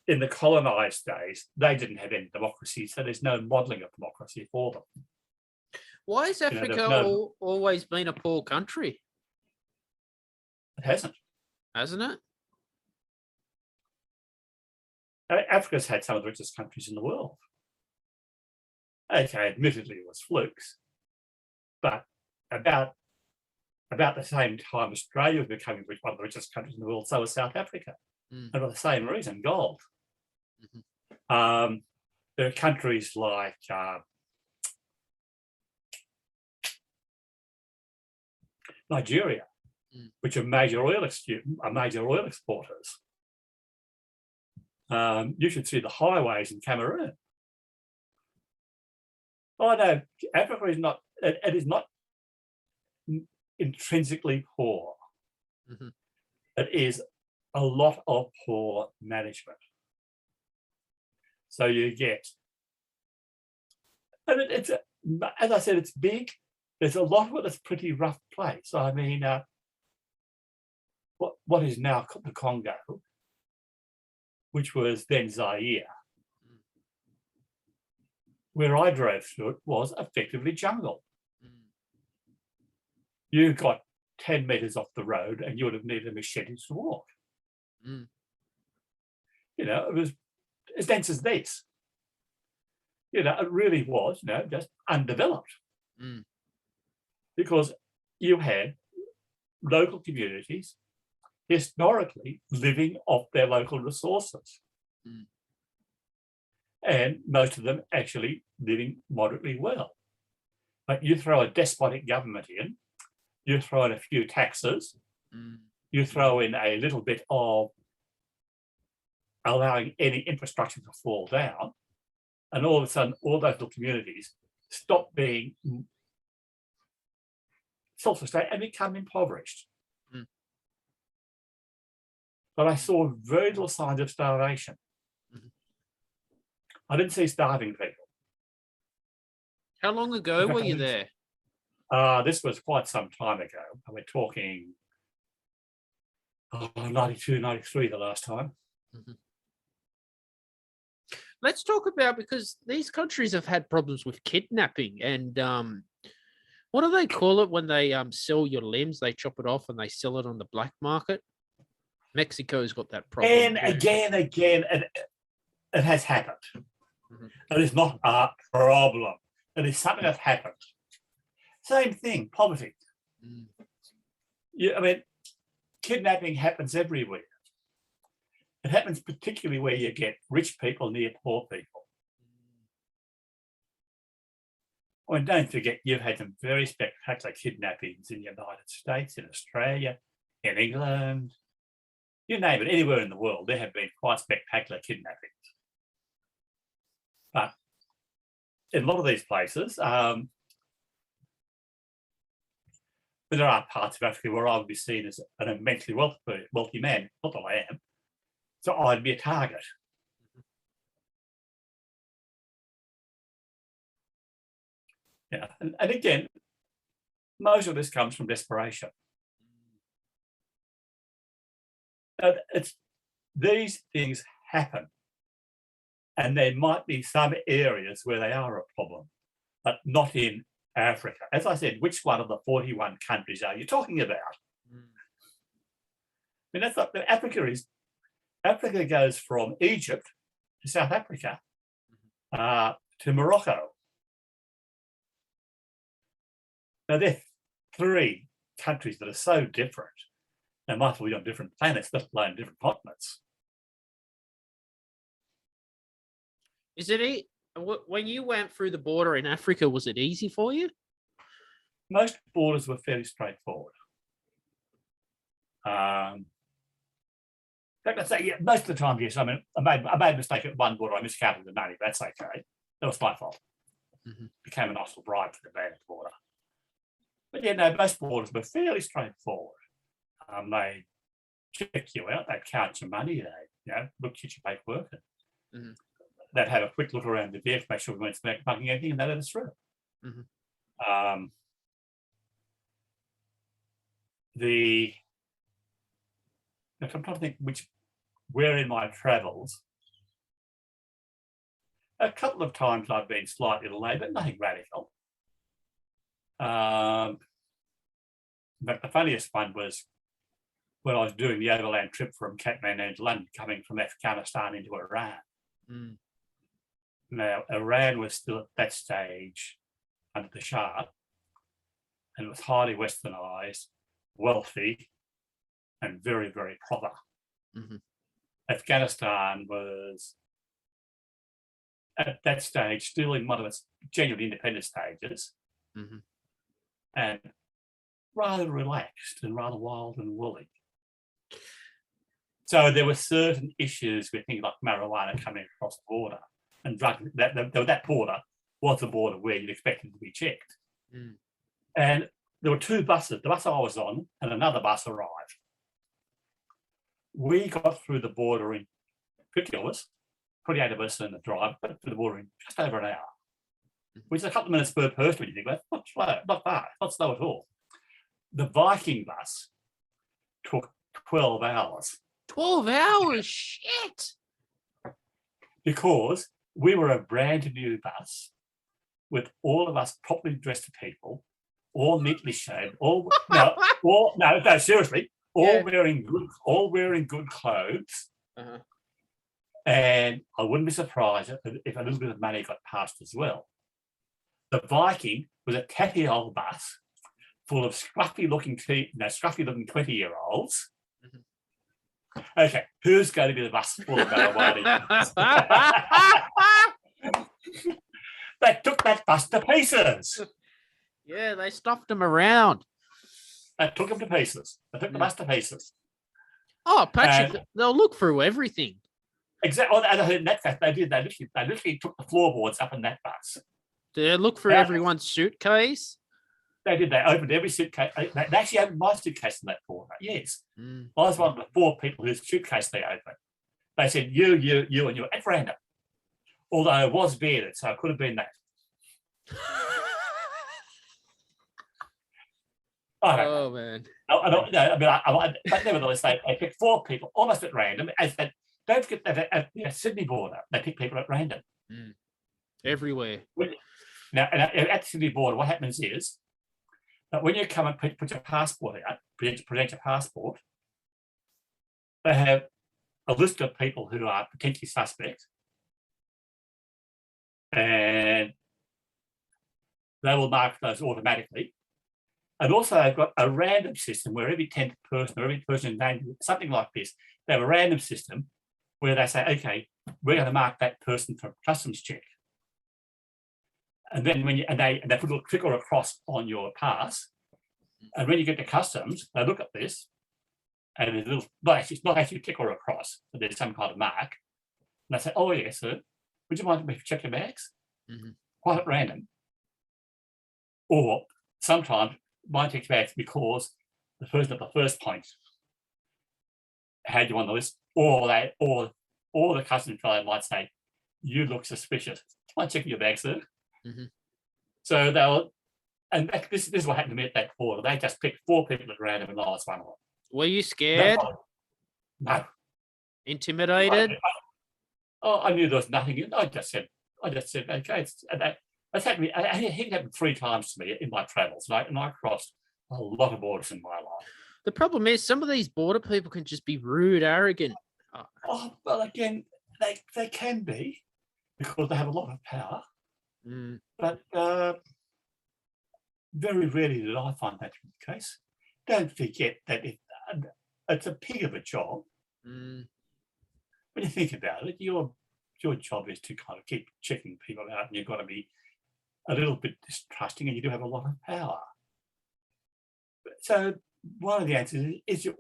in the colonised days, they didn't have any democracy, so there's no modelling of democracy for them. Why has Africa always been a poor country? It hasn't. Hasn't it? Africa's had some of the richest countries in the world. Okay, admittedly it was flukes, but about the same time Australia was becoming one of the richest countries in the world, so was South Africa. And for the same reason, gold. There are countries like Nigeria, which are major oil exporters. You should see the highways in Cameroon. Oh no, Africa is not. It is not intrinsically poor. It is a lot of poor management. So you get, and it's as I said, it's big. There's a lot of it that's pretty rough place. I mean, what is now the Congo, which was then Zaire, where I drove through it was effectively jungle. You've got 10 metres off the road and you would have needed a machete to walk. Mm. You know, it was as dense as this. You know, it really was, you know, just undeveloped. Mm. Because you had local communities historically living off their local resources. Mm. And most of them actually living moderately well. But you throw a despotic government in, you throw in a few taxes, you throw in a little bit of allowing any infrastructure to fall down, and all of a sudden, all those little communities stop being self-sustained and become impoverished. Mm. But I saw very little signs of starvation. Mhm. I didn't see starving people. How long ago were you there? This was quite some time ago. We're talking 92, 93 the last time. Mm-hmm. Let's talk about, because these countries have had problems with kidnapping and what do they call it when they sell your limbs? They chop it off and they sell it on the black market. Mexico's got that problem. And again, it has happened. Mm-hmm. It is not a problem. It is something that happened. Same thing, poverty. Mm. Yeah, I mean, kidnapping happens everywhere. It happens particularly where you get rich people near poor people. And don't forget, you've had some very spectacular kidnappings in the United States, in Australia, in England, you name it, anywhere in the world, there have been quite spectacular kidnappings. But in a lot of these places, but there are parts of Africa where I would be seen as an immensely wealthy man, not that I am, so I'd be a target. Yeah, and again, most of this comes from desperation. These things happen, and there might be some areas where they are a problem, but not in Africa. As I said, which one of the 41 countries are you talking about? I mean, that's not, Africa goes from Egypt to South Africa to Morocco. Now, they're three countries that are so different. They might be on different planets, let alone different continents. Is it when you went through the border in Africa, was it easy for you? Most borders were fairly straightforward. I'd say, yeah, most of the time, yes. I mean, I made a mistake at one border. I miscounted the money, but that's okay. That was my fault. Mm-hmm. Became a nice little bribe for the man at the border. But yeah, no, most borders were fairly straightforward. They check you out, they'd count your money, they look at your paperwork. Mm-hmm. They'd have a quick look around the vehicle, make sure we weren't smoking anything, and they let us through. Mm-hmm. I'm trying to think where in my travels, a couple of times I've been slightly delayed, but nothing radical. But the funniest one was when I was doing the overland trip from Kathmandu to London, coming from Afghanistan into Iran. Mm. Now, Iran was still at that stage under the Shah, and it was highly westernized, wealthy, and very, very proper. Mm-hmm. Afghanistan was, at that stage, still in one of its genuine independent stages, mm-hmm. and rather relaxed and rather wild and woolly. So there were certain issues with things like marijuana coming across the border, and that border was the border where you'd expect it to be checked. Mm. And there were two buses, the bus I was on and another bus arrived. We got through the border in 50 of us, 28 of us in the drive, but through the border in just over an hour, which is a couple of minutes per person when you think about it. Not slow, not far, not slow at all. The Viking bus took 12 hours. 12 hours? Shit! Because we were a brand new bus with all of us properly dressed people, all neatly shaved, seriously, all wearing good clothes. Uh-huh. And I wouldn't be surprised if a little bit of money got passed as well. The Viking was a tatty old bus full of scruffy-looking 20-year-olds. Mm-hmm. Okay, who's going to be the bus full of marijuana? They took that bus to pieces. Yeah, they stuffed them around. They took them to pieces. They took the bus to pieces. Oh, Patrick, they'll look through everything. Exactly. And in that case, they did. They literally took the floorboards up in that bus. Did they look through everyone's suitcase? They did. They opened every suitcase. They actually opened my suitcase in that corner. Yes. I was one of the 4 people whose suitcase they opened. They said, you, and you at random. Although I was bearded, so it could have been that. Oh, man. I don't know. But nevertheless, they picked 4 people almost at random. Don't forget that at the Sydney border, they pick people at random. Everywhere. Now, at the Sydney border, what happens is that when you come and put your passport out, present your passport, they have a list of people who are potentially suspect, and they will mark those automatically. And also, they've got a random system where every 10th person or every person named something like this, they have a random system where they say, okay, we're going to mark that person for customs check. And then when they put a little tick or a cross on your pass, and when you get to customs, they look at this, and there's a little, it's not actually a tick or a cross, but there's some kind of mark. And they say, oh yes, sir, would you mind if we check your bags? Quite at random. Or sometimes might check your bags because the person at the first point had you on the list, or the customs fellow might say, you look suspicious. Mind checking your bag, sir? So they'll, and this is what happened to me at that border. They just picked 4 people at random, and I was one of them. Were you scared? No. Intimidated? I knew there was nothing in it. I just said, okay. That's happened to me. It happened 3 times to me in my travels, and I crossed a lot of borders in my life. The problem is some of these border people can just be rude, arrogant. Oh, well, again, they can be because they have a lot of power. But very rarely did I find that to be the case. Don't forget that it's a pig of a job. When you think about it, your job is to kind of keep checking people out, and you've got to be a little bit distrusting, and you do have a lot of power. So one of the answers is you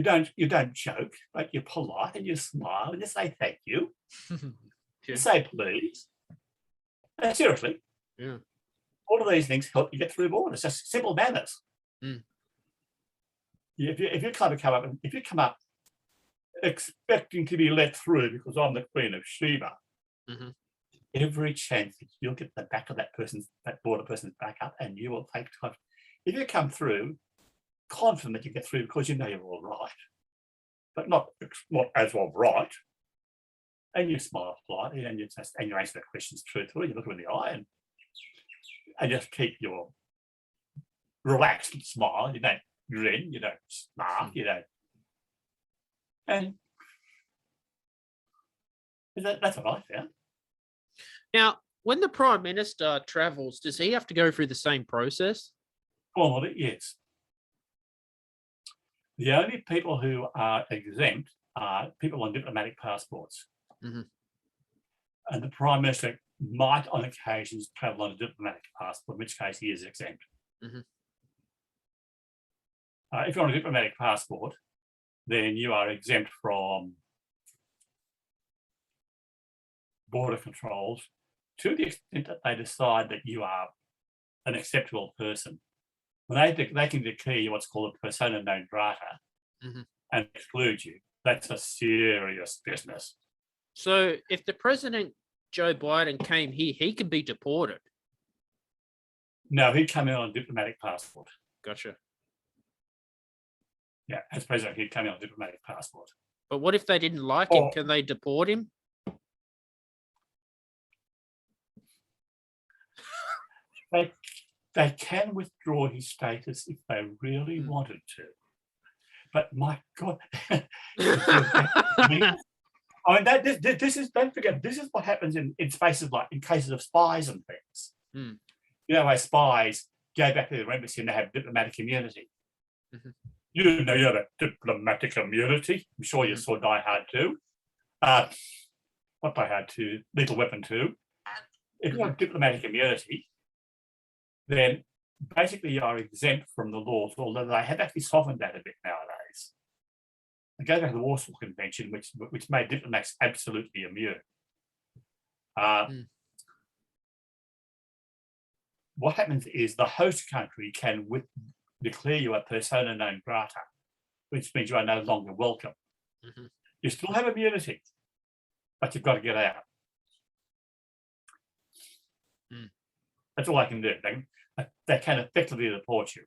don't joke, but you're polite and you smile and you say thank you. You say please. Seriously. Yeah. All of these things help you get through borders. Just simple manners. If you come up expecting to be let through because I'm the Queen of Sheba, every chance that you'll get the back of that border person's back up, and you will take time. If you come through confident that you get through because you know you're all right, but not as well right, and you smile politely, and you answer the questions truthfully, you look them in the eye, and just keep your relaxed smile. You don't grin, you don't laugh, you don't. And that's what I found. Now, when the Prime Minister travels, does he have to go through the same process? Formally, yes. The only people who are exempt are people on diplomatic passports. And the Prime Minister might, on occasions, travel on a diplomatic passport, in which case he is exempt. If you're on a diplomatic passport, then you are exempt from border controls to the extent that they decide that you are an acceptable person. When they can declare what's called a persona non grata and exclude you. That's a serious business. So if the President Joe Biden came here, he could be deported. No, he'd come in on a diplomatic passport. Gotcha. Yeah, as president, he'd come in on a diplomatic passport. But what if they didn't like him? Can they deport him? They they can withdraw his status if they really wanted to. But my God, I mean, this is, don't forget, this is what happens in spaces like in cases of spies and things. You know, where spies go back to their embassy and they have diplomatic immunity. You know, you have a diplomatic immunity. I'm sure you saw Die Hard 2. What Die Hard 2? Lethal Weapon 2. If you have diplomatic immunity, then basically you're exempt from the laws, although they have actually softened that a bit nowadays. I go back to the Warsaw Convention, which made diplomats absolutely immune. What happens is the host country can declare you a persona non grata, which means you are no longer welcome. You still have immunity, but you've got to get out. That's all I can do. They can effectively deport you.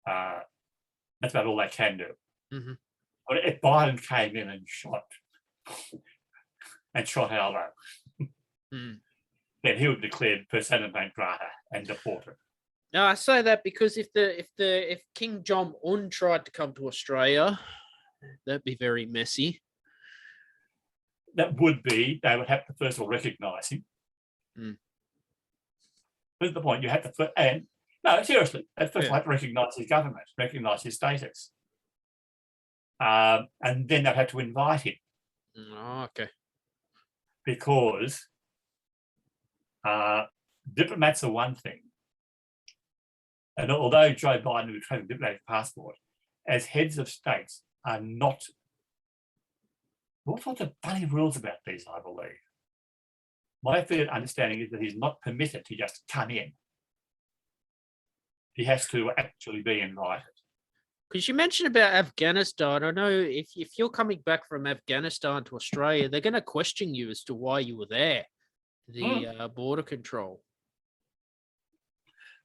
That's about all they can do. But if Biden came in and shot Aldo, then he would declare persona non grata and deported. No, I say that because if King Jong-un tried to come to Australia, that'd be very messy. That would be, they would have to first of all recognise him. That's the point. You have to, and no, seriously, they first have to recognise his government, recognise his status, and then they'd have to invite him. Okay. Because diplomats are one thing, and although Joe Biden would have a diplomatic passport, as heads of states are not. All sorts of funny rules about these, I believe. My fair understanding is that he's not permitted to just come in. He has to actually be invited. Because you mentioned about Afghanistan. I know if you're coming back from Afghanistan to Australia, they're going to question you as to why you were there, the border control.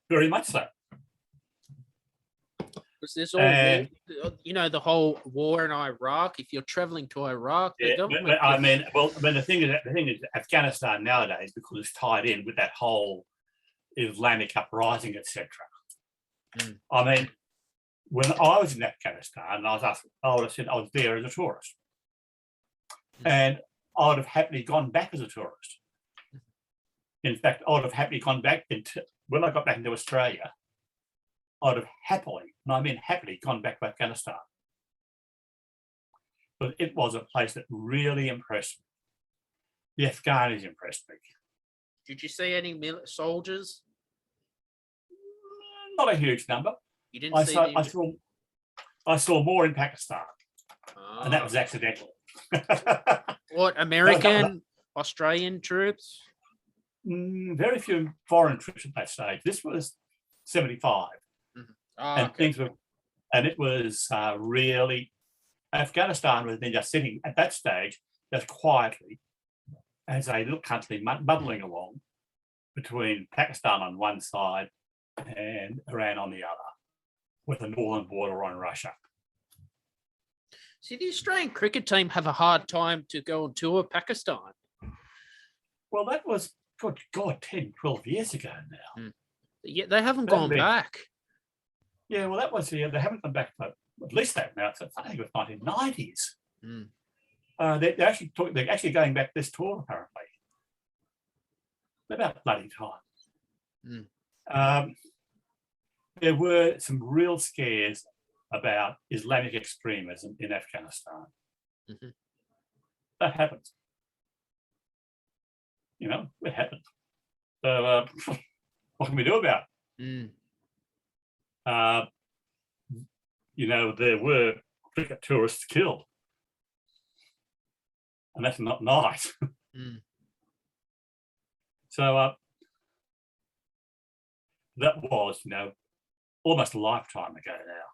Very much so. Because there's all, you know, the whole war in Iraq. If you're traveling to Iraq, the government. The thing is, Afghanistan nowadays, because it's tied in with that whole Islamic uprising, etc. I mean, when I was in Afghanistan, and I would have said I was there as a tourist, and I would have happily gone back as a tourist. In fact, I would have happily gone back when I got back into Australia. I'd have happily, and I mean happily, gone back to Afghanistan. But it was a place that really impressed me. The Afghanis impressed me. Did you see any soldiers? Not a huge number. You didn't see I saw more in Pakistan, and that was accidental. What, American, Australian troops? Very few foreign troops at that stage. This was 75. And things were, and it was really, Afghanistan was then just sitting at that stage, just quietly, as a little country muddling along between Pakistan on one side and Iran on the other, with the northern border on Russia. See, the Australian cricket team have a hard time to go on tour Pakistan. Well, that was, good God, 10, 12 years ago now. Yeah, they haven't gone back. Yeah, well, that was they haven't come back for at least that now. So I think it was 1990s. They're actually going back this tour apparently. About bloody time. There were some real scares about Islamic extremism in Afghanistan. That happens. You know, it happens. So what can we do about it? You know, there were cricket tourists killed, and that's not nice. So that was, you know, almost a lifetime ago now.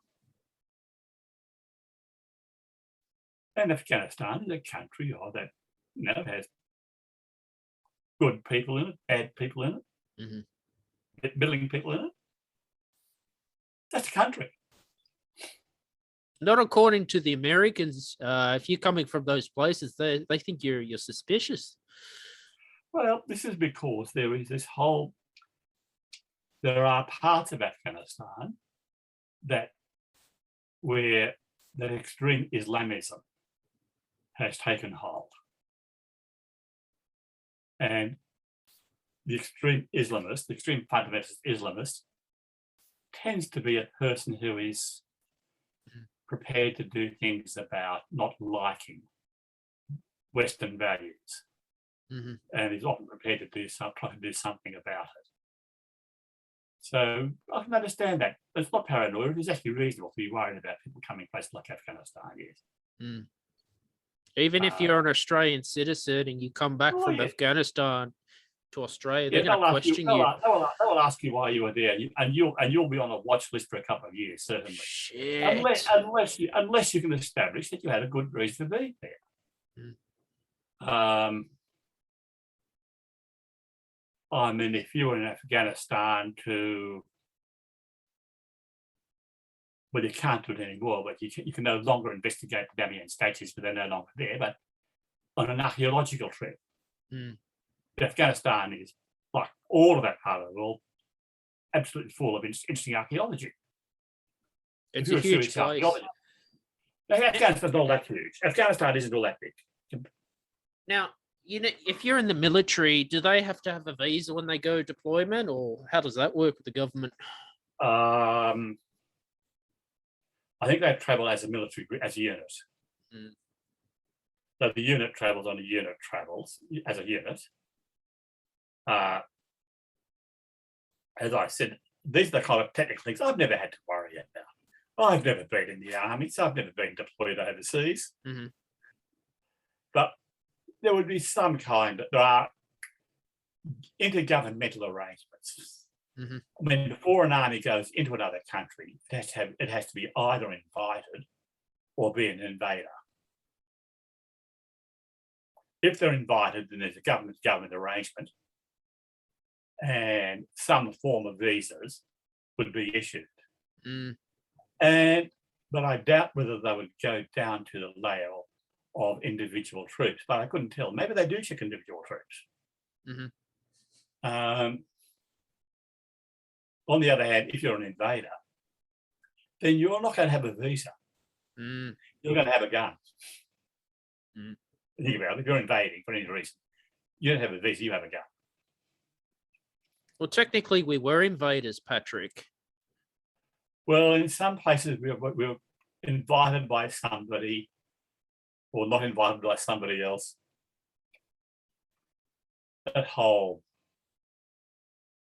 And Afghanistan is a country that, you know, has good people in it, bad people in it, middling people in it. That's a country. Not according to the Americans. If you're coming from those places, they think you're suspicious. Well, this is because there is this whole there are parts of Afghanistan where the extreme Islamism has taken hold. And the extreme Islamist, the extreme fundamentalist Islamist, tends to be a person who is prepared to do things about not liking Western values, and is often prepared to try to do something about it. So I can understand that. It's not paranoia. It is actually reasonable to be worried about people coming to places like Afghanistan. Yes. Even if you're an Australian citizen and you come back from Afghanistan to Australia, they're going to question you. They will ask you why you were there, and you'll be on a watch list for a couple of years, certainly. Shit. Unless you can establish that you had a good reason to be there. I mean, if you were in Afghanistan well, you can't do it anymore, but you can no longer investigate the Damian statues, but they're no longer there. But on an archaeological trip, Afghanistan is, like all of that part of the world, absolutely full of interesting archaeology. It's a huge place. Afghanistan's not all that huge. Afghanistan isn't all that big. Now, if you're in the military, do they have to have a visa when they go deployment, or how does that work with the government? I think they travel as a unit. So the unit travels on a unit travels as a unit. As I said, these are the kind of technical things I've never had to worry about. I've never been in the army, so I've never been deployed overseas. But there would be there are intergovernmental arrangements. I mean, before an army goes into another country, it has to be either invited or be an invader. If they're invited, then there's a government arrangement, and some form of visas would be issued. But I doubt whether they would go down to the layer of individual troops. But I couldn't tell. Maybe they do check individual troops. On the other hand, if you're an invader, then you're not going to have a visa. You're going to have a gun. Think about it. If you're invading for any reason, you don't have a visa, you have a gun. Well, technically, we were invaders, Patrick. Well, in some places, we were invited by somebody, or not invited by somebody else. That whole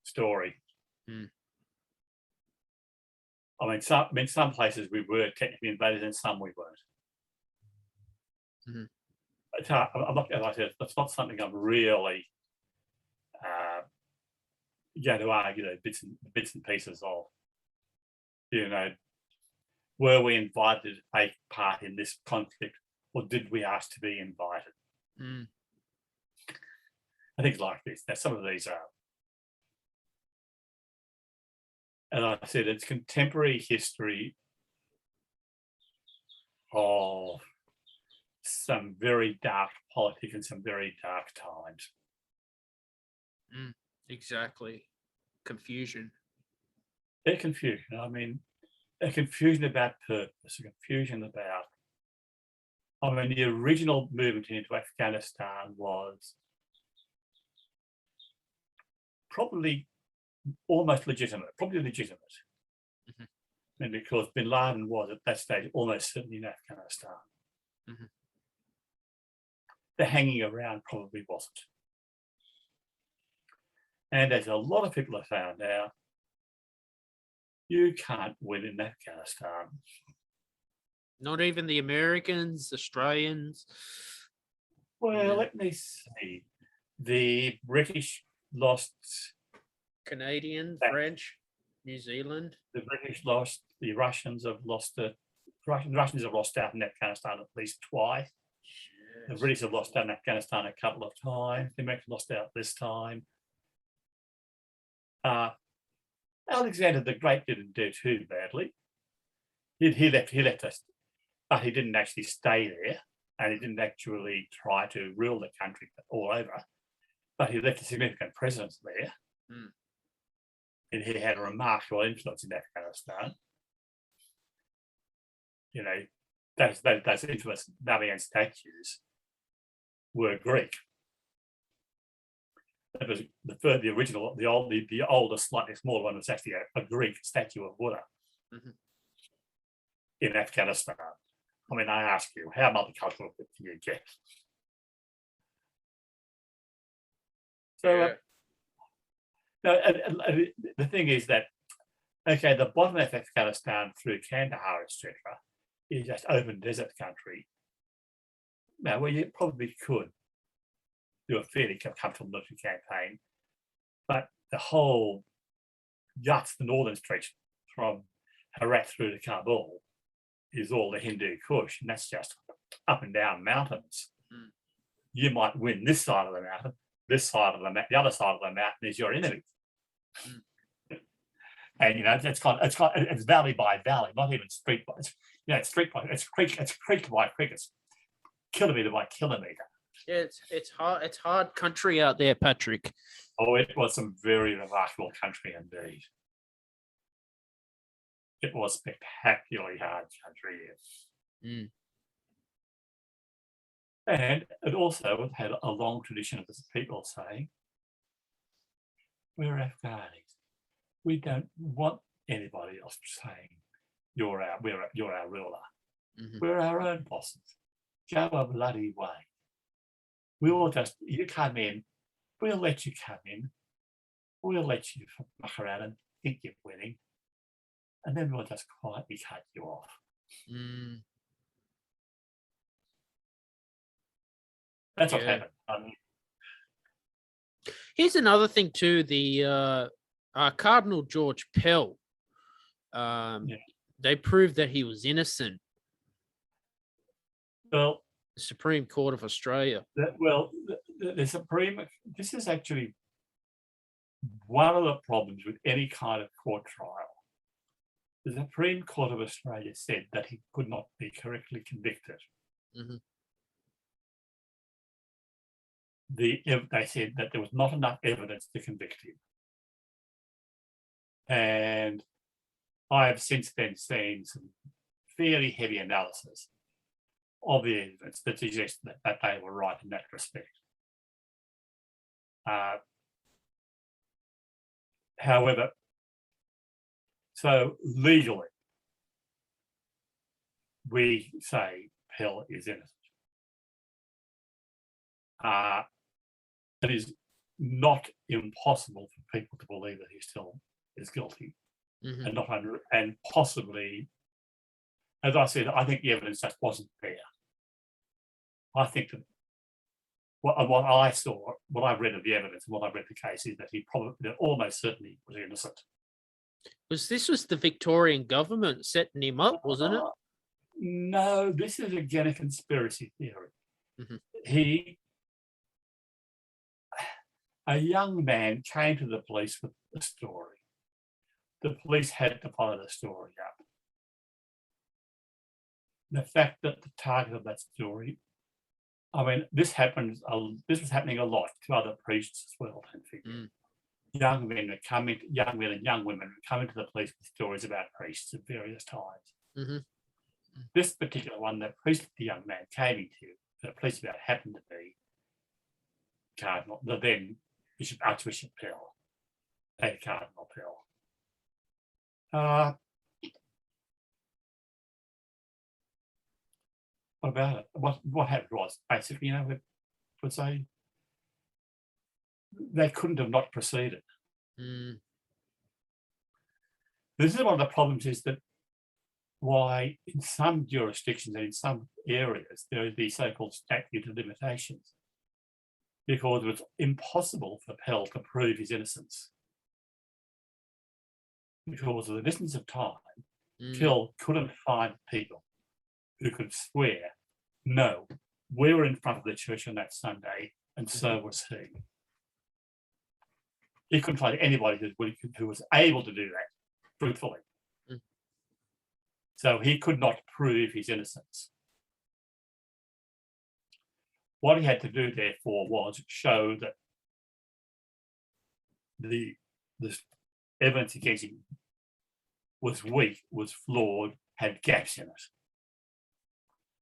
story. I mean, some places we were technically invaded, and some we weren't. I'm not, as I said, it's not something I'm really going to argue the bits and pieces of. Were we invited to take part in this conflict, or did we ask to be invited? I think like this. Now, some of these are, as I said, it's contemporary history of some very dark politics and some very dark times. Exactly. Confusion. They're confusion. I mean, a confusion about purpose, a confusion about, the original movement into Afghanistan was probably almost legitimate, And because bin Laden was at that stage almost certainly in Afghanistan. The hanging around probably wasn't. And as a lot of people have found out, you can't win in Afghanistan. Not even the Americans, Australians. Well, let me see. The British lost. Canadian, French, New Zealand. The British lost. The Russians have lost it. Russians have lost out in Afghanistan at least twice. Yes. The British have lost out in Afghanistan a couple of times. The Americans lost out this time. Alexander the Great didn't do too badly. He left us, but he didn't actually stay there, and he didn't actually try to rule the country all over. But he left a significant presence there. and he had a remarkable influence in Afghanistan. You know, those infamous mummy and statues were Greek. That was the original, the older, slightly smaller one was actually a Greek statue of Buddha in Afghanistan. I mean, I ask you, how multicultural do you get? So, the thing is that, okay, the bottom of Afghanistan through Kandahar, etc., is just open desert country. Now, well, you probably could do a fairly comfortable military campaign, but the whole guts, the northern stretch from Herat through to Kabul, is all the Hindu Kush, and that's just up and down mountains. You might win this side of the mountain, this side of the mountain, the other side of the mountain is your enemy. And you know, it's valley by valley, not even street by, it's street by, it's creek by creek, it's kilometre by kilometre. Yeah, it's hard country out there, Patrick. Oh, it was some very remarkable country indeed. It was spectacularly hard country, yes. And it also had a long tradition of people saying, we're Afghanis. We don't want anybody else saying you're our ruler. We're our own bosses. Go a bloody way. We'll just, you come in, we'll let you come in, we'll let you muck around and think you're winning, and then we'll just quietly cut you off. That's what happened. Here's another thing too, the Cardinal George Pell, they proved that he was innocent. Well, the Supreme Court of Australia. The Supreme, this is actually one of the problems with any kind of court trial. The Supreme Court of Australia said that he could not be correctly convicted. They said that there was not enough evidence to convict him. And I have since then seen some fairly heavy analysis of the evidence that suggests that they were right in that respect. However, so legally, we say Pell is innocent. It is not impossible for people to believe that he still is guilty, and possibly, as I said, I think the evidence just wasn't there. I think that what I saw, what I read of the evidence and what I read the case is that he almost certainly was innocent. This was the Victorian government setting him up, wasn't it? No, this is again a conspiracy theory. A young man came to the police with a story. The police had to follow the story up. The fact that the target of that story, I mean, this was happening a lot to other priests as well. Young men and young women would come into the police with stories about priests at various times. This particular one, that priest the young man came into, the police about happened to be Cardinal, the then Archbishop Pell, Cardinal Pell. What about it? What happened was basically, would say they couldn't have not proceeded. This is one of the problems, is that why in some jurisdictions and in some areas there are these so-called statute of limitations, because it was impossible for Pell to prove his innocence. Because of the distance of time, Pell couldn't find people who could swear, no, we were in front of the church on that Sunday, and so was he. He couldn't find anybody who was able to do that truthfully. So he could not prove his innocence. What he had to do, therefore, was show that the evidence against him was weak, was flawed, had gaps in it.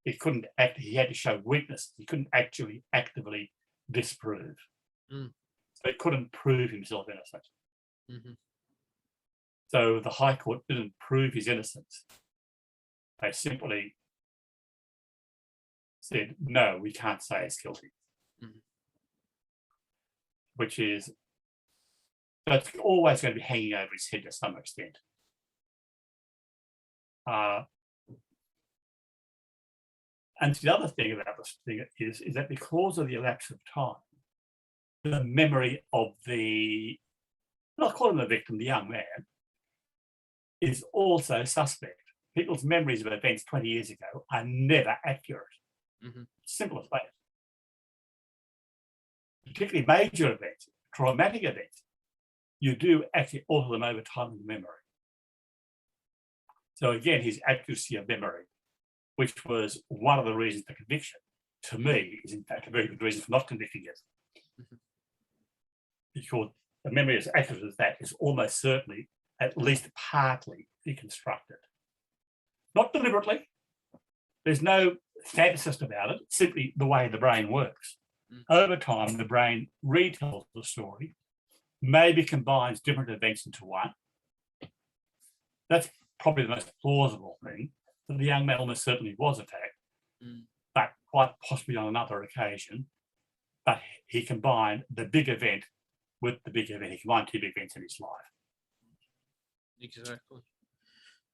He couldn't act, he had to show weakness. He couldn't actually actively disprove. Mm. So he couldn't prove himself innocent. Mm-hmm. So the High Court didn't prove his innocence. They simply said, no, we can't say he's guilty. Mm-hmm. Which is, that's always going to be hanging over his head to some extent. And the other thing about this thing is that because of the elapse of time, the memory of the, not calling the victim, the young man, is also suspect. People's memories of events 20 years ago are never accurate. Mm-hmm. Simple as that. Particularly major events, traumatic events, you do actually alter them over time in the memory. So again, his accuracy of memory, which was one of the reasons for conviction, to me, is in fact a very good reason for not convicting him. Mm-hmm. Because the memory as accurate as that is almost certainly, at least partly, deconstructed. Not deliberately. There's no fantasist about it, it's simply the way the brain works. Over time, the brain retells the story, maybe combines different events into one. That's probably the most plausible thing, that the young man almost certainly was attacked, but quite possibly on another occasion. But he combined the big event with the big event. He combined two big events in his life. Exactly.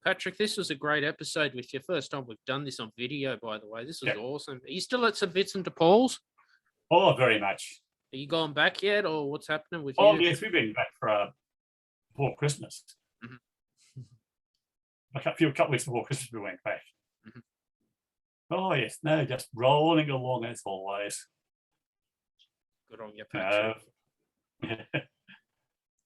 Patrick, this was a great episode with you. First time we've done this on video, by the way. This was awesome. Are you still at St. Vincent de Paul's? Oh, very much. Are you going back yet, or what's happening with you? Oh, yes, we've been back for before Christmas. Mm-hmm. A couple of weeks before Christmas, we went back. Mm-hmm. Oh, yes, no, just rolling along as always. Good on you, Patrick.